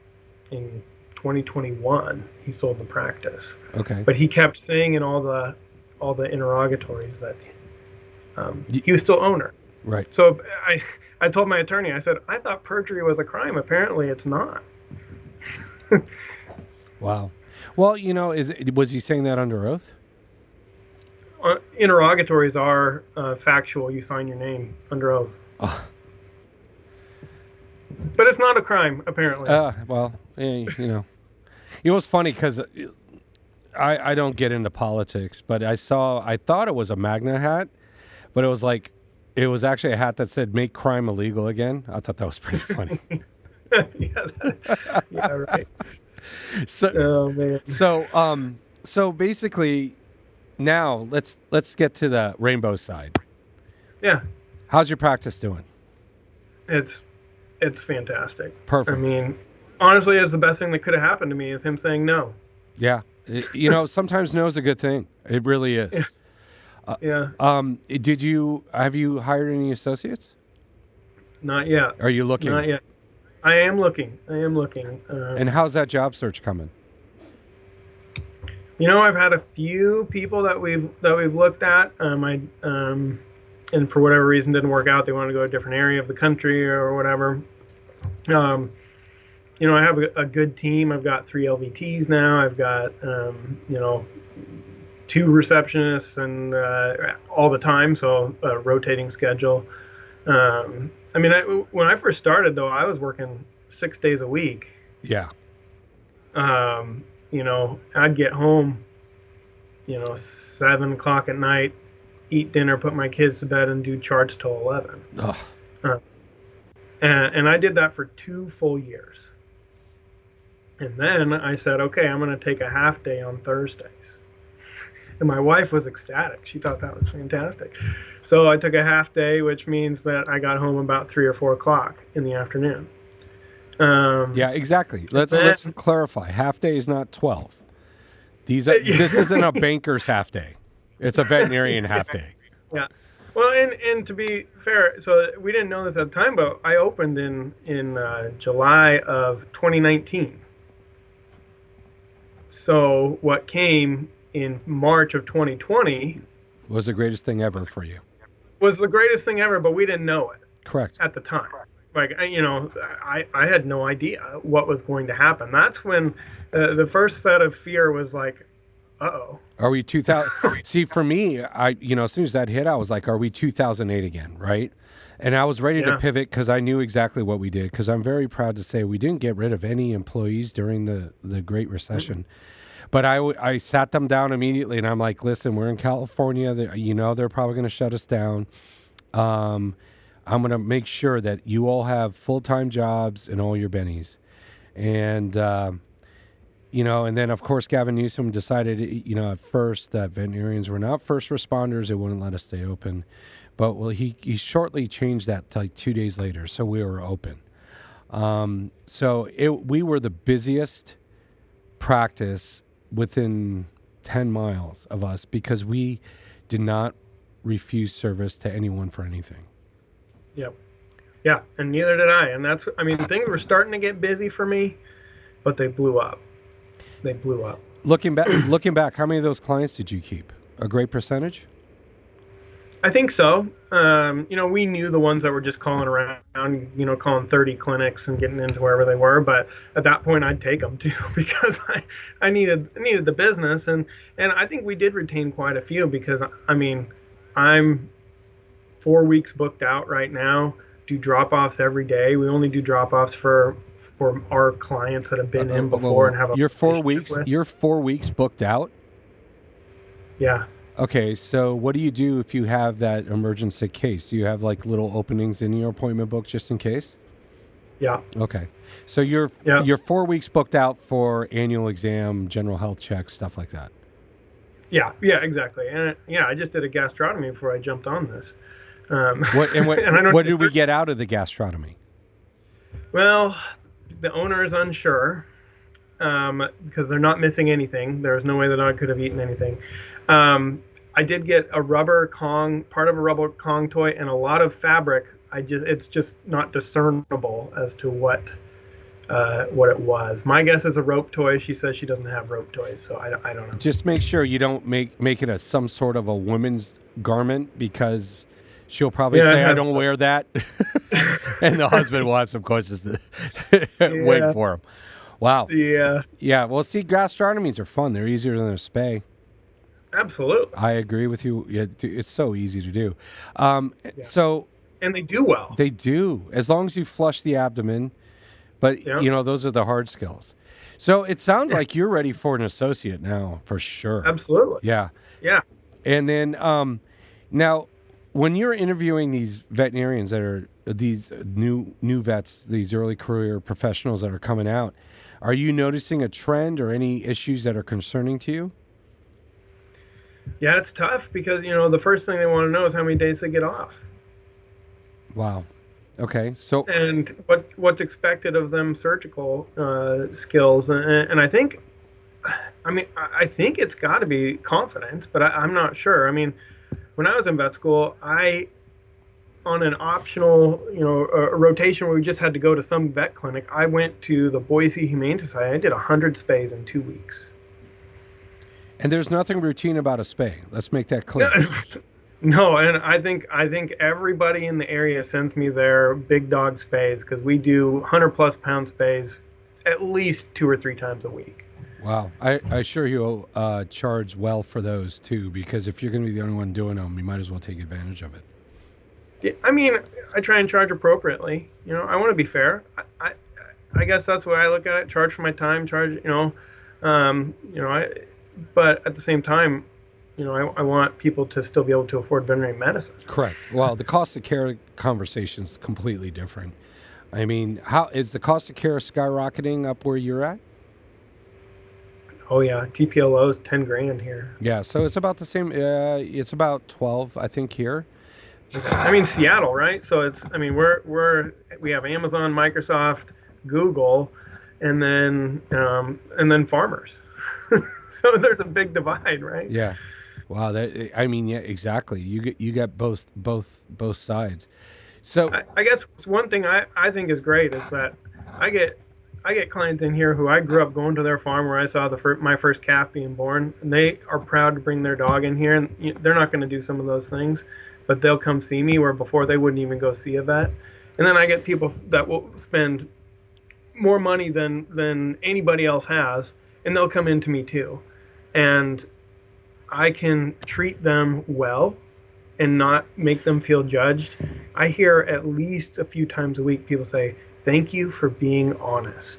in 2021. He sold the practice. Okay. But he kept saying in all the interrogatories that he was still owner. Right. So I told my attorney, I said, I thought perjury was a crime. Apparently it's not. Wow. Well, was he saying that under oath? Interrogatories are factual. You sign your name under oath. Oh. But it's not a crime, apparently. Well, it was funny because I don't get into politics, but I thought it was a MAGA hat, but it was actually a hat that said "Make crime illegal again." I thought that was pretty funny. Yeah, right. So, oh man. So basically, now let's get to the rainbow side. Yeah. How's your practice doing? It's fantastic. Perfect. I mean, honestly, it's the best thing that could have happened to me is him saying no. Yeah. Sometimes no is a good thing. It really is. Yeah. Have you hired any associates? Not yet. Are you looking? Not yet. I am looking. And how's that job search coming? I've had a few people that we've looked at. And for whatever reason didn't work out. They wanted to go to a different area of the country or whatever. I have a good team. I've got 3 LVTs now. I've got 2 receptionists and all the time, so a rotating schedule. When I first started, though, I was working 6 days a week. Yeah. I'd get home, 7 o'clock at night, eat dinner, put my kids to bed, and do charts till 11. And I did that for 2 full years. And then I said, okay, I'm going to take a half day on Thursdays. And my wife was ecstatic. She thought that was fantastic. So I took a half day, which means that I got home about 3 or 4 o'clock in the afternoon. Yeah, exactly. Let's clarify. Half day is not 12. This isn't a banker's half day. It's a veterinarian half day. Yeah. Well, and to be fair, so we didn't know this at the time, but I opened in July of 2019. So what came in March of 2020 was the greatest thing ever for you. Was the greatest thing ever, but we didn't know it. Correct. At the time. Like, I had no idea what was going to happen. That's when the first set of fear was like, uh-oh. Are we 2000? See, for me, as soon as that hit, I was like, are we 2008 again, right? And I was ready to pivot because I knew exactly what we did, because I'm very proud to say we didn't get rid of any employees during the Great Recession. Mm-hmm. But I sat them down immediately, and I'm like, listen, we're in California. They're probably going to shut us down. I'm going to make sure that you all have full-time jobs and all your bennies. And, and then, of course, Gavin Newsom decided, at first that veterinarians were not first responders. They wouldn't let us stay open. But, he shortly changed that to like 2 days later, so we were open. We were the busiest practice within 10 miles of us because we did not refuse service to anyone for anything. Yep. Yeah, and neither did I. And things were starting to get busy for me, but they blew up. Looking back, how many of those clients did you keep? A great percentage? I think so. We knew the ones that were just calling around, calling 30 clinics and getting into wherever they were. But at that point, I'd take them too because I needed the business. And I think we did retain quite a few because, I'm 4 weeks booked out right now, do drop-offs every day. We only do drop-offs for our clients that have been in before and have a You're 4 weeks. With. You're 4 weeks booked out? Yeah. Okay, so what do you do if you have that emergency case? Do you have like little openings in your appointment book just in case? Yeah. Okay. So you're 4 weeks booked out for annual exam, general health checks, stuff like that. Yeah, exactly. And I just did a gastrotomy before I jumped on this. What did we get out of the gastrotomy? Well, the owner is unsure because they're not missing anything. There's no way the dog could have eaten anything. I did get part of a rubber Kong toy, and a lot of fabric. It's just not discernible as to what it was. My guess is a rope toy. She says she doesn't have rope toys, so I don't know. Just make sure you don't make it some sort of a women's garment, because she'll probably say, I don't wear that. And the husband will have some questions to wait for him. Wow. Yeah. Yeah. Well, see, gastrotomies are fun. They're easier than a spay. Absolutely. I agree with you. It's so easy to do. And they do well. They do, as long as you flush the abdomen. But, those are the hard skills. So it sounds like you're ready for an associate now, for sure. Absolutely. Yeah. Yeah. And then now, when you're interviewing these veterinarians that are these new vets, these early career professionals that are coming out, are you noticing a trend or any issues that are concerning to you? Yeah, it's tough because, the first thing they want to know is how many days they get off. Wow. Okay. So. And what's expected of them surgical skills. And I think it's got to be confidence, but I'm not sure. When I was in vet school, on an optional, a rotation where we just had to go to some vet clinic, I went to the Boise Humane Society. I did 100 spays in 2 weeks. And there's nothing routine about a spay. Let's make that clear. No, and I think everybody in the area sends me their big dog spays because we do 100+ pound spays at least 2 or 3 times a week. Wow. I sure you'll charge well for those too, because if you're going to be the only one doing them, you might as well take advantage of it. Yeah, I try and charge appropriately. I want to be fair. I guess that's the way I look at it. Charge for my time. But at the same time, I want people to still be able to afford veterinary medicine. Correct. Well, the cost of care conversation is completely different. How is the cost of care skyrocketing up where you're at? Oh yeah, TPLO is $10,000 here. Yeah, so it's about the same. It's about 12, I think, here. Seattle, right? So it's. We have Amazon, Microsoft, Google, and then farmers. So there's a big divide, right? Yeah. Wow. That, I mean, yeah, exactly. You get both sides. So I guess one thing I think is great is that I get I get clients in here who I grew up going to their farm where I saw my first calf being born, and they are proud to bring their dog in here, and they're not going to do some of those things, but they'll come see me where before they wouldn't even go see a vet. And then I get people that will spend more money than anybody else has, and they'll come into me too, and I can treat them well and not make them feel judged. I hear at least a few times a week people say, "Thank you for being honest."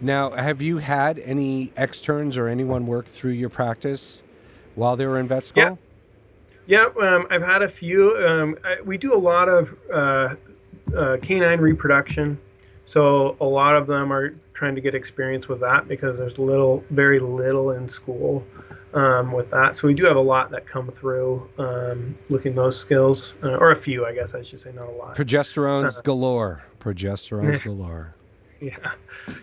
now, have you had any externs or anyone work through your practice while they were in vet Yeah, school? yeah. I've had a few. We do a lot of canine reproduction, so a lot of them are trying to get experience with that because there's very little in school with that. So we do have a lot that come through looking those skills, or a few, I guess I should say, not a lot. Progesterone's galore. Progesterone's galore. Yeah,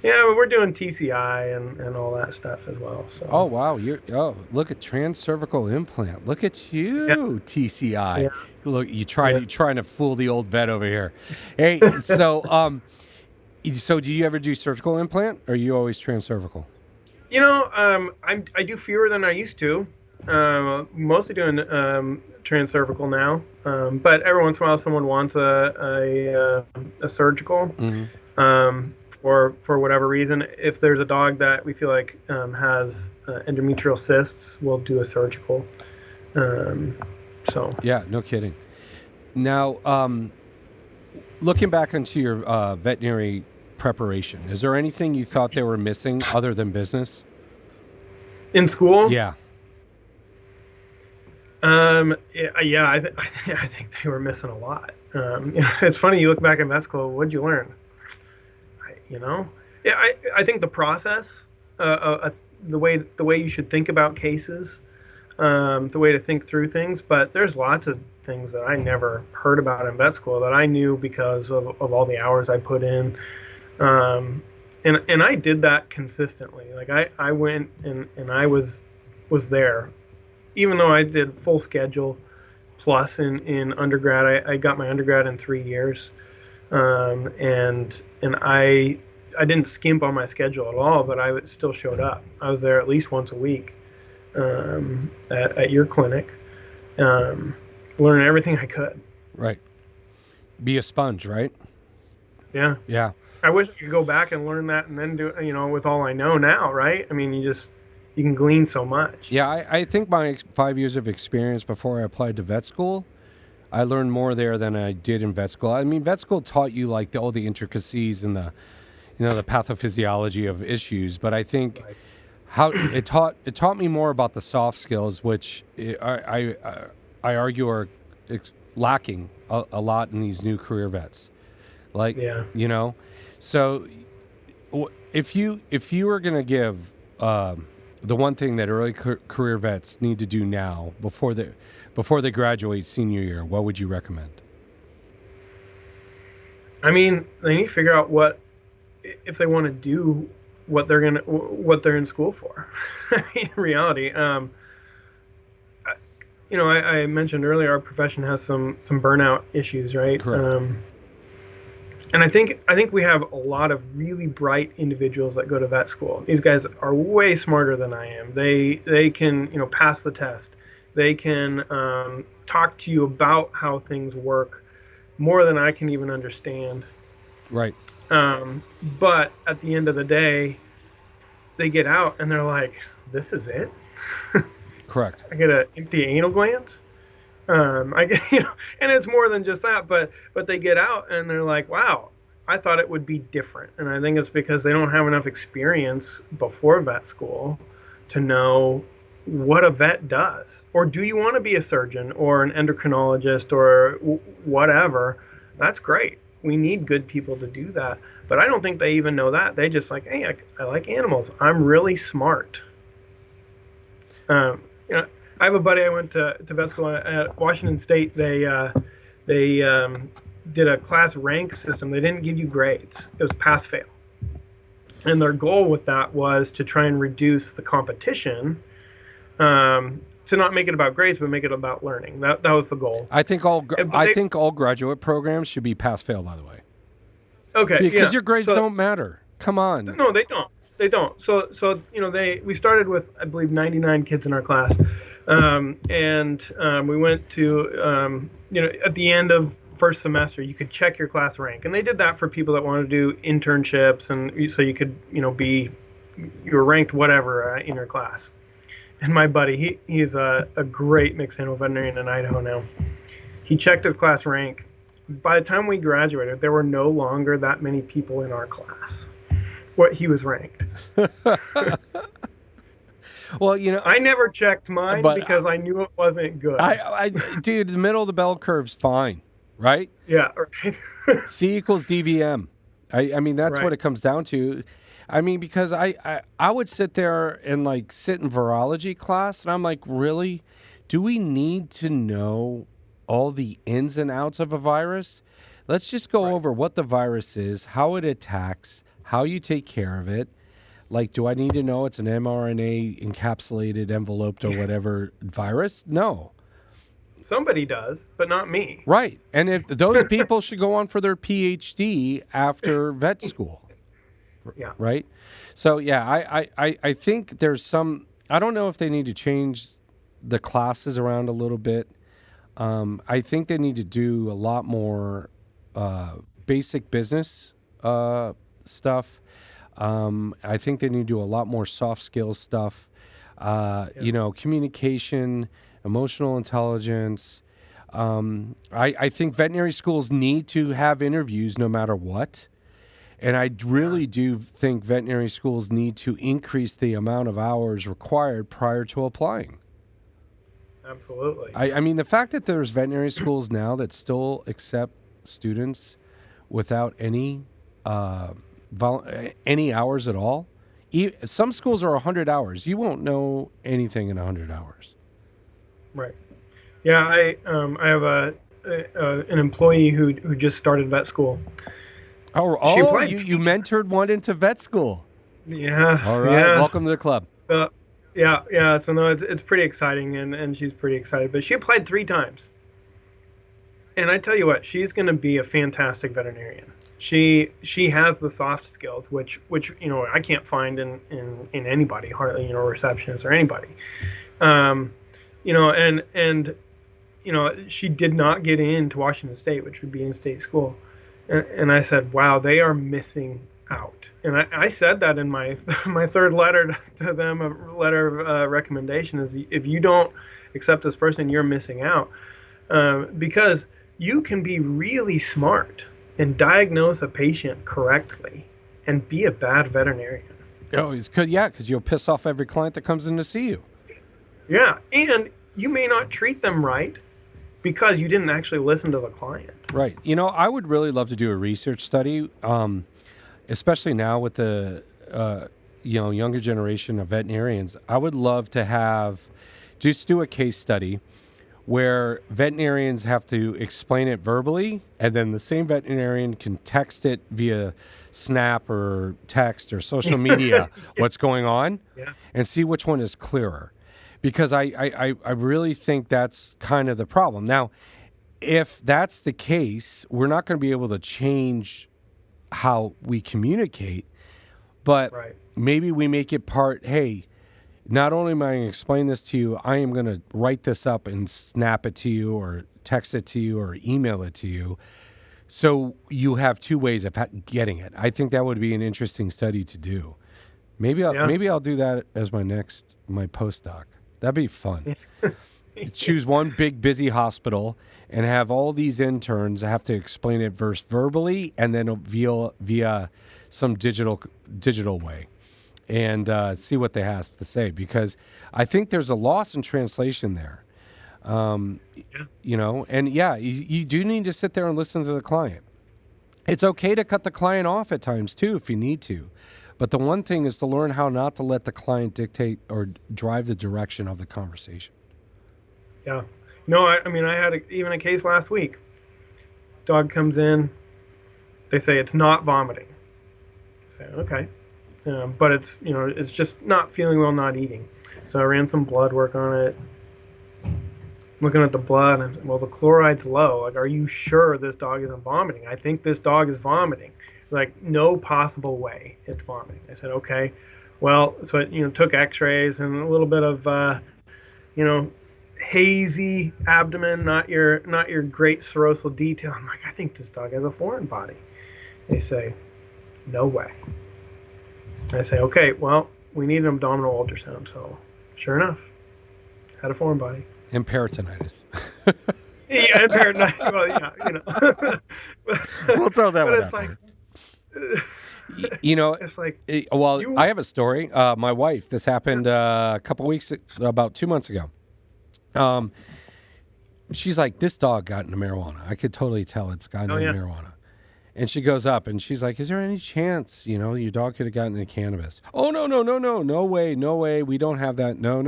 yeah. But we're doing TCI and all that stuff as well. So. Oh wow! Look at transcervical implant. Look at you, Yeah. TCI. Yeah. Look, you're trying to fool the old vet over here. Hey, so do you ever do surgical implant, or are you always transcervical? I do fewer than I used to. Mostly doing transcervical now, but every once in a while someone wants a surgical. Mm-hmm. For whatever reason. If there's a dog that we feel like has endometrial cysts, we'll do a surgical. So Yeah, no kidding. Now, looking back into your veterinary preparation, is there anything you thought they were missing other than business? in school, Yeah. yeah, I think they were missing a lot. It's funny, you look back at vet school, what'd you learn? Yeah, I think the process, the way you should think about cases, the way to think through things. But there's lots of things that I never heard about in vet school that I knew because of all the hours I put in, and I did that consistently. Like I went and I was there, even though I did full schedule. Plus in undergrad, I got my undergrad in 3 years. And I didn't skimp on my schedule at all, but I still showed up. I was there at least once a week at your clinic, learning everything I could. Right. Be a sponge, right? Yeah. Yeah. I wish I could go back and learn that and then do with all I know now, right? I mean, you can glean so much. Yeah, I think my 5 years of experience before I applied to vet school, I learned more there than I did in vet school. I mean, vet school taught you like all the intricacies and the pathophysiology of issues, but I think how it taught me more about the soft skills, which I argue are lacking a lot in these new career vets. Like, Yeah. So if you were going to give the one thing that early career vets need to do now before they graduate senior year, what would you recommend? I mean, they need to figure out if they want to do what they're in school for. In reality, I mentioned earlier our profession has some burnout issues, right? Correct. And I think we have a lot of really bright individuals that go to vet school. These guys are way smarter than I am. They can pass the test. They can talk to you about how things work more than I can even understand. Right. But at the end of the day, they get out and they're like, "This is it." Correct. I get an empty anal gland. I get, and it's more than just that, but they get out and they're like, "Wow, I thought it would be different." And I think it's because they don't have enough experience before vet school to know what a vet does. Or do you want to be a surgeon or an endocrinologist or whatever? That's great. We need good people to do that. But I don't think they even know that. They just like, "Hey, I like animals. I'm really smart." I have a buddy I went to vet school at Washington State. They did a class rank system. They didn't give you grades. It was pass fail. And their goal with that was to try and reduce the competition, to not make it about grades, but make it about learning. That was the goal. I think all But think all graduate programs should be pass fail. By the way, okay, because yeah. your grades So don't matter. Come on. no, they don't. They don't. So we started with, I believe, 99 kids in our class, and we went to at the end of first semester you could check your class rank, and they did that for people that wanted to do internships, and so you could you were ranked whatever in your class. And my buddy, he's a great mixed animal veterinarian in Idaho now. He checked his class rank. By the time we graduated, there were no longer that many people in our class. What he was ranked. Well, I never checked mine but because I knew it wasn't good. Dude, the middle of the bell curve's fine, right? Yeah, right. C equals DVM. I mean, that's Right. what it comes down to. I mean, because I would sit there and like sit in virology class, and I'm like, really? Do we need to know all the ins and outs of a virus? Let's just go over what the virus is, how it attacks, how you take care of it. Like, do I need to know it's an mRNA encapsulated, enveloped, or whatever virus? No. Somebody does, but not me. Right. And if those people should go on for their PhD after vet school. Yeah. Right. So, yeah, I think there's some, I don't know if they need to change the classes around a little bit. I think they need to do a lot more basic business stuff. I think they need to do a lot more soft skills stuff. Communication, emotional intelligence. I think veterinary schools need to have interviews no matter what. And I really do think veterinary schools need to increase the amount of hours required prior to applying. Absolutely. I mean, the fact that there's veterinary schools now that still accept students without any hours at all. Some schools are 100 hours. You won't know anything in 100 hours. Right. Yeah, I have an employee who just started vet school. You mentored one into vet school. Yeah. All right. Yeah. Welcome to the club. So, yeah. So no, it's pretty exciting, and she's pretty excited. But she applied 3 times, and I tell you what, she's going to be a fantastic veterinarian. She has the soft skills, which I can't find in anybody, hardly receptionists or anybody. She did not get into Washington State, which would be in-state school. And I said, wow, they are missing out. And I said that in my third letter to them, a letter of recommendation, is if you don't accept this person, you're missing out. Because you can be really smart and diagnose a patient correctly and be a bad veterinarian. Oh, because you'll piss off every client that comes in to see you. Yeah, and you may not treat them right because you didn't actually listen to the client. Right. I would really love to do a research study, especially now with the younger generation of veterinarians. I would love to just do a case study where veterinarians have to explain it verbally, and then the same veterinarian can text it via Snap or text or social media what's going on, and see which one is clearer. Because I really think that's kind of the problem. Now, if that's the case, we're not going to be able to change how we communicate, but maybe we make it part, hey, not only am I going to explain this to you, I am going to write this up and snap it to you or text it to you or email it to you. So you have 2 ways of getting it. I think that would be an interesting study to do. Maybe I'll do that as my postdoc. That'd be fun. Choose one big busy hospital and have all these interns have to explain it first verbally and then via some digital way, and see what they have to say, because I think there's a loss in translation there. You do need to sit there and listen to the client. It's okay to cut the client off at times too if you need to. But the one thing is to learn how not to let the client dictate or drive the direction of the conversation. Yeah. No, I had even a case last week. Dog comes in. They say it's not vomiting. I say, okay. but it's just not feeling well, not eating. So I ran some blood work on it, looking at the blood, and well, the chloride's low. Like, are you sure this dog isn't vomiting? I think this dog is vomiting. Like, no possible way it's vomiting. I said, okay. Well, so it, took X-rays and a little bit of, you know, hazy abdomen, not your great serosal detail. I'm like, I think this dog has a foreign body. They say, no way. I say, okay, well, we need an abdominal ultrasound. So, sure enough, had a foreign body. And peritonitis. Yeah, and peritonitis. Well, yeah. We'll throw that but one it's out like, there. You know, it's like, well, I have a story. My wife, this happened about 2 months ago. She's like, this dog got into marijuana. I could totally tell it's gotten into marijuana. And she goes up and she's like, is there any chance, your dog could have gotten into cannabis? Oh, no. No way. We don't have that. No.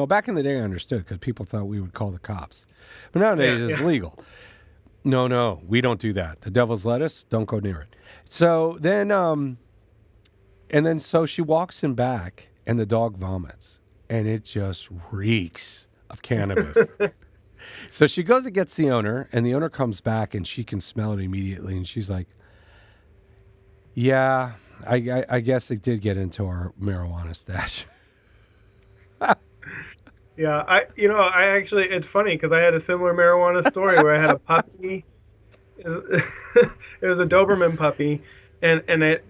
Back in the day I understood because people thought we would call the cops. But nowadays it's legal. No, we don't do that. The devil's lettuce, don't go near it. So then, so she walks him back and the dog vomits and it just reeks of cannabis. So she goes and gets the owner, and the owner comes back, and she can smell it immediately, and she's like, yeah, I guess it did get into our marijuana stash. Yeah, I actually, it's funny because I had a similar marijuana story where I had a puppy. It was a Doberman puppy, and it,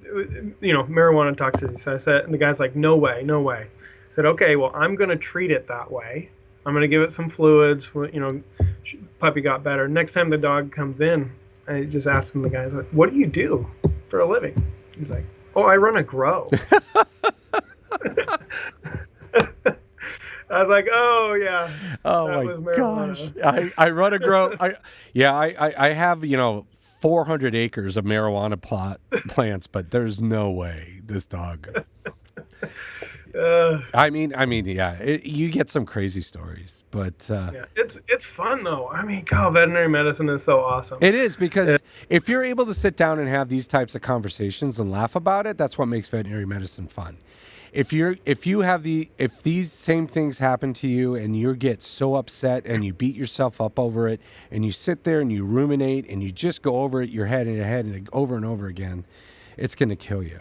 marijuana toxicity. So I said, and the guy's like, no way. I said, okay, well, I'm going to treat it that way. I'm going to give it some fluids. Puppy got better. Next time the dog comes in, I just asked him, the guy's like, what do you do for a living? He's like, oh, I run a grow. I was like, oh, yeah. Oh, my gosh. I run a grow. I have, 400 acres of marijuana plants, but there's no way this dog. You get some crazy stories, but it's fun though. I mean, God, veterinary medicine is so awesome. It is because if you're able to sit down and have these types of conversations and laugh about it, that's what makes veterinary medicine fun. If these same things happen to you and you get so upset and you beat yourself up over it and you sit there and you ruminate and you just go over it your head and over and over again, it's going to kill you.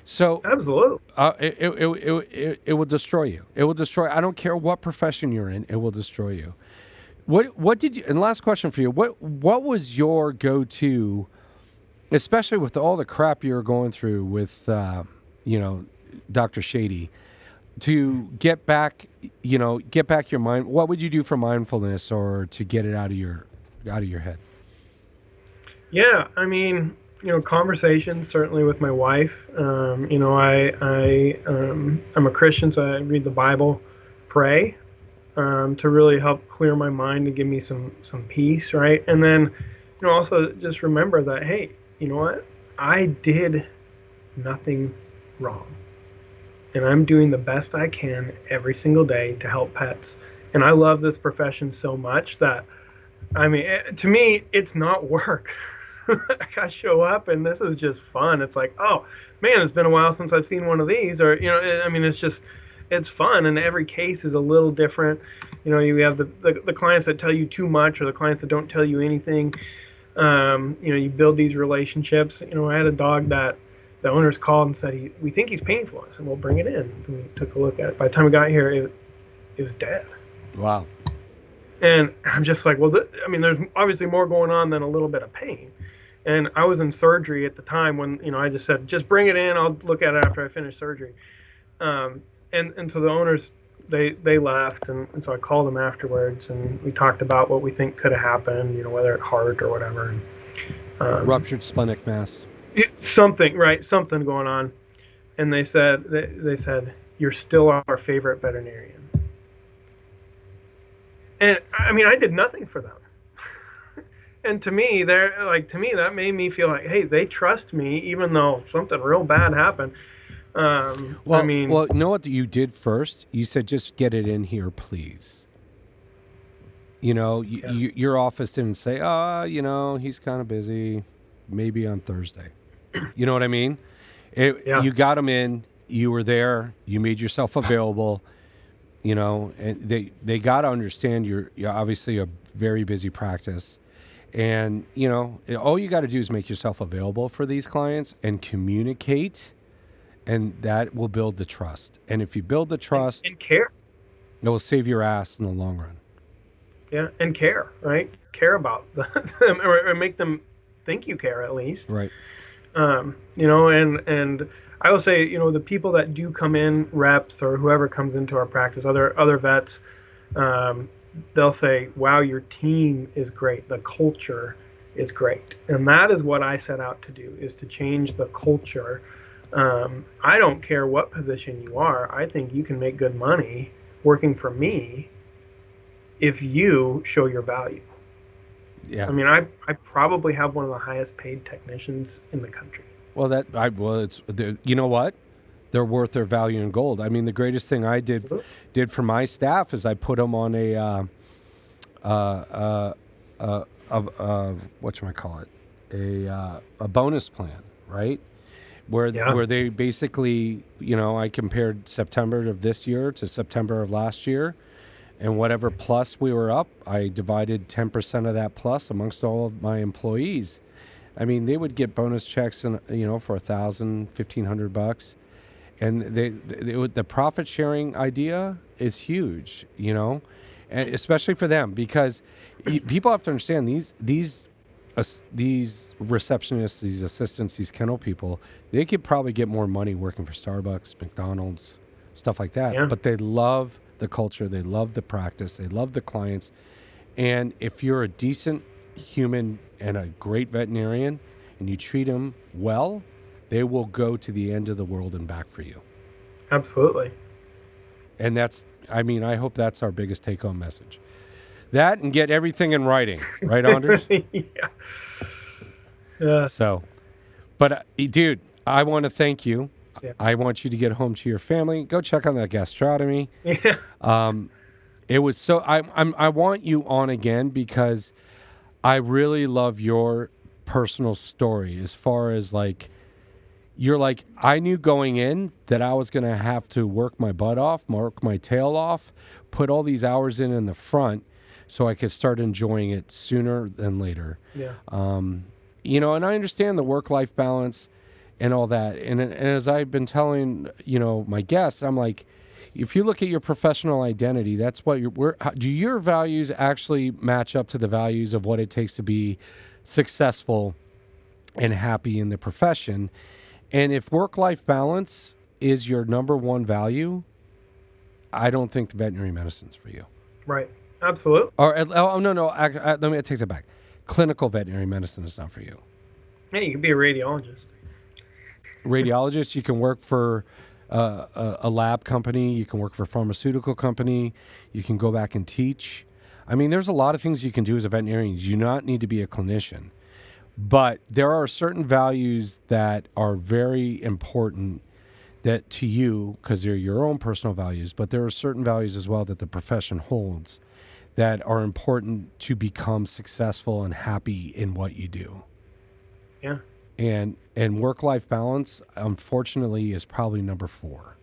So absolutely, it will destroy you. It will destroy. I don't care what profession you're in. It will destroy you. What did you? And last question for you. What was your go-to, especially with all the crap you're going through with, Dr. Shady, to get back your mind. What would you do for mindfulness or to get it out of your head? Yeah, I mean, conversations certainly with my wife. I'm a Christian, so I read the Bible, pray, to really help clear my mind and give me some peace, right? And then, also just remember that, hey, you know what? I did nothing wrong. And I'm doing the best I can every single day to help pets. And I love this profession so much that, to me, it's not work. I show up and this is just fun. It's like, oh man, it's been a while since I've seen one of these, or it's fun, and every case is a little different. You have the clients that tell you too much, or the clients that don't tell you anything. You build these relationships. I had a dog that the owners called and said, we think he's painful. I said, well, bring it in. And we took a look at it. By the time we got here, it was dead. Wow. And I'm just like, well, there's obviously more going on than a little bit of pain. And I was in surgery at the time when, I just said, just bring it in. I'll look at it after I finish surgery. And so the owners, they left. And so I called them afterwards. And we talked about what we think could have happened, whether it heart or whatever. And, ruptured splenic mass. Something going on. And they said, you're still our favorite veterinarian. And I did nothing for them. And to me, that made me feel like, hey, they trust me, even though something real bad happened. Well, you know what you did first? You said, just get it in here, please. Your office didn't say, he's kind of busy, maybe on Thursday. You know what I mean? Yeah. You got them in. You were there. You made yourself available. You know, and they got to understand you're obviously a very busy practice. And, you know, all you got to do is make yourself available for these clients and communicate, and that will build the trust. And if you build the trust, And care. it will save your ass in the long run. Yeah, and care, right? Care about them, or make them think you care at least. Right. You know, and I will say, you know, the people that do come in, reps or whoever comes into our practice, other vets, they'll say, "Wow, your team is great. The culture is great," and that is what I set out to do: is to change the culture. I don't care what position you are. I think you can make good money working for me if you show your value. Yeah. I mean, I probably have one of the highest paid technicians in the country. Well, it's you know what? They're worth their value in gold. I mean, the greatest thing I did for my staff is I put them on whatchamacallit, a bonus plan, right? Where they basically, you know, I compared September of this year to September of last year, and whatever plus we were up, I divided 10% of that plus amongst all of my employees. I mean, they would get bonus checks, and you know, for $1,000, $1,500, and the profit sharing idea is huge, you know, and especially for them, because people have to understand these receptionists, these assistants, these kennel people, they could probably get more money working for Starbucks, McDonald's, stuff like that. Yeah. But they love the culture, they love the practice, they love the clients, and if you're a decent human and a great veterinarian and you treat them well, they will go to the end of the world and back for you. Absolutely. And that's, I mean, I hope that's our biggest take-home message. That and get everything in writing, right, Aunders? Yeah. So, but dude, I want to thank you. Yeah. I want you to get home to your family. Go check on that gastrotomy. Yeah. It was so, I want you on again because I really love your personal story as far as like, you're like, I knew going in that I was going to have to work my butt off, work my tail off, put all these hours in the front so I could start enjoying it sooner than later. Yeah. You know, and I understand the work-life balance and all that. And as I've been telling, you know, my guests, I'm like, if you look at your professional identity, that's what do your values actually match up to the values of what it takes to be successful and happy in the profession? And if work-life balance is your number one value, I don't think the veterinary medicine's for you. Right. Absolutely. Or no. Let me take that back. Clinical veterinary medicine is not for you. Yeah, you could be a radiologist. Radiologist, you can work for a lab company. You can work for a pharmaceutical company. You can go back and teach. I mean, there's a lot of things you can do as a veterinarian. You do not need to be a clinician. But there are certain values that are very important that to you, because they're your own personal values, but there are certain values as well that the profession holds that are important to become successful and happy in what you do. Yeah. And work-life balance, unfortunately, is probably number 4.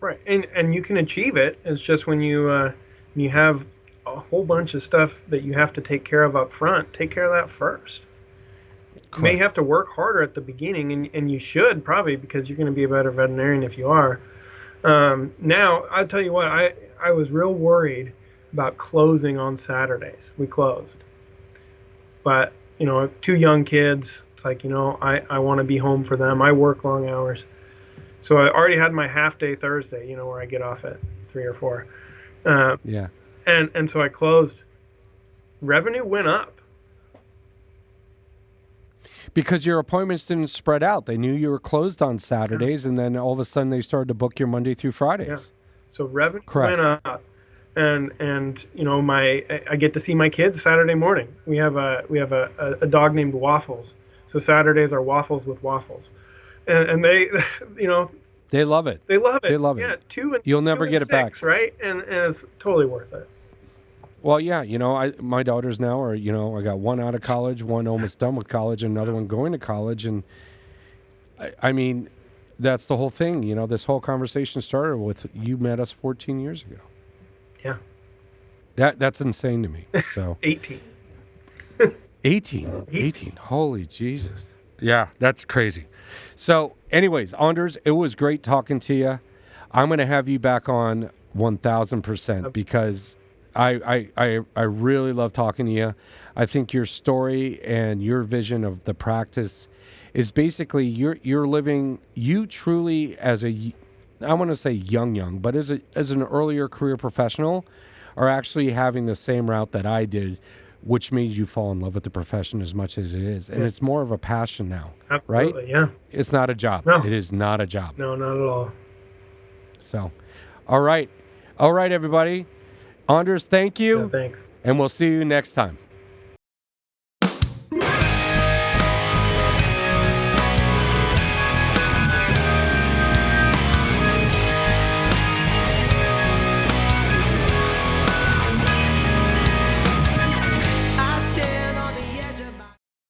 Right. And you can achieve it. It's just when you have a whole bunch of stuff that you have to take care of up front, take care of that first. You may have to work harder at the beginning, and you should probably, because you're going to be a better veterinarian if you are. Now, I'll tell you what, I was real worried about closing on Saturdays. We closed. But, you know, 2 young kids, it's like, you know, I want to be home for them. I work long hours. So I already had my half day Thursday, you know, where I get off at 3 or 4. Yeah. And so I closed. Revenue went up. Because your appointments didn't spread out. They knew you were closed on Saturdays, and then all of a sudden they started to book your Monday through Fridays. Yeah. So revenue Correct. went up. And you know, I get to see my kids Saturday morning. We have a dog named Waffles. So Saturdays are waffles with waffles. And they, you know, they love it. They love it. They love yeah, it. 2 and You'll never 2 get and it back. 6, right? And it's totally worth it. Well, yeah, my daughters now are, I got one out of college, one almost done with college, and another one going to college. And I mean, that's the whole thing. This whole conversation started with you met us 14 years ago. Yeah. That's insane to me. So 18. 18. Holy Jesus. Yeah, that's crazy. So anyways, Aunders, it was great talking to you. I'm going to have you back on 1,000% because I really love talking to you. I think your story and your vision of the practice is basically you're living, you truly as I want to say young, but as an earlier career professional are actually having the same route that I did, which made you fall in love with the profession as much as it is. And it's more of a passion now, Absolutely, right? yeah. It's not a job. No. It is not a job. No, not at all. So, all right, everybody. Aunders, thank you. Yeah, thanks. And we'll see you next time.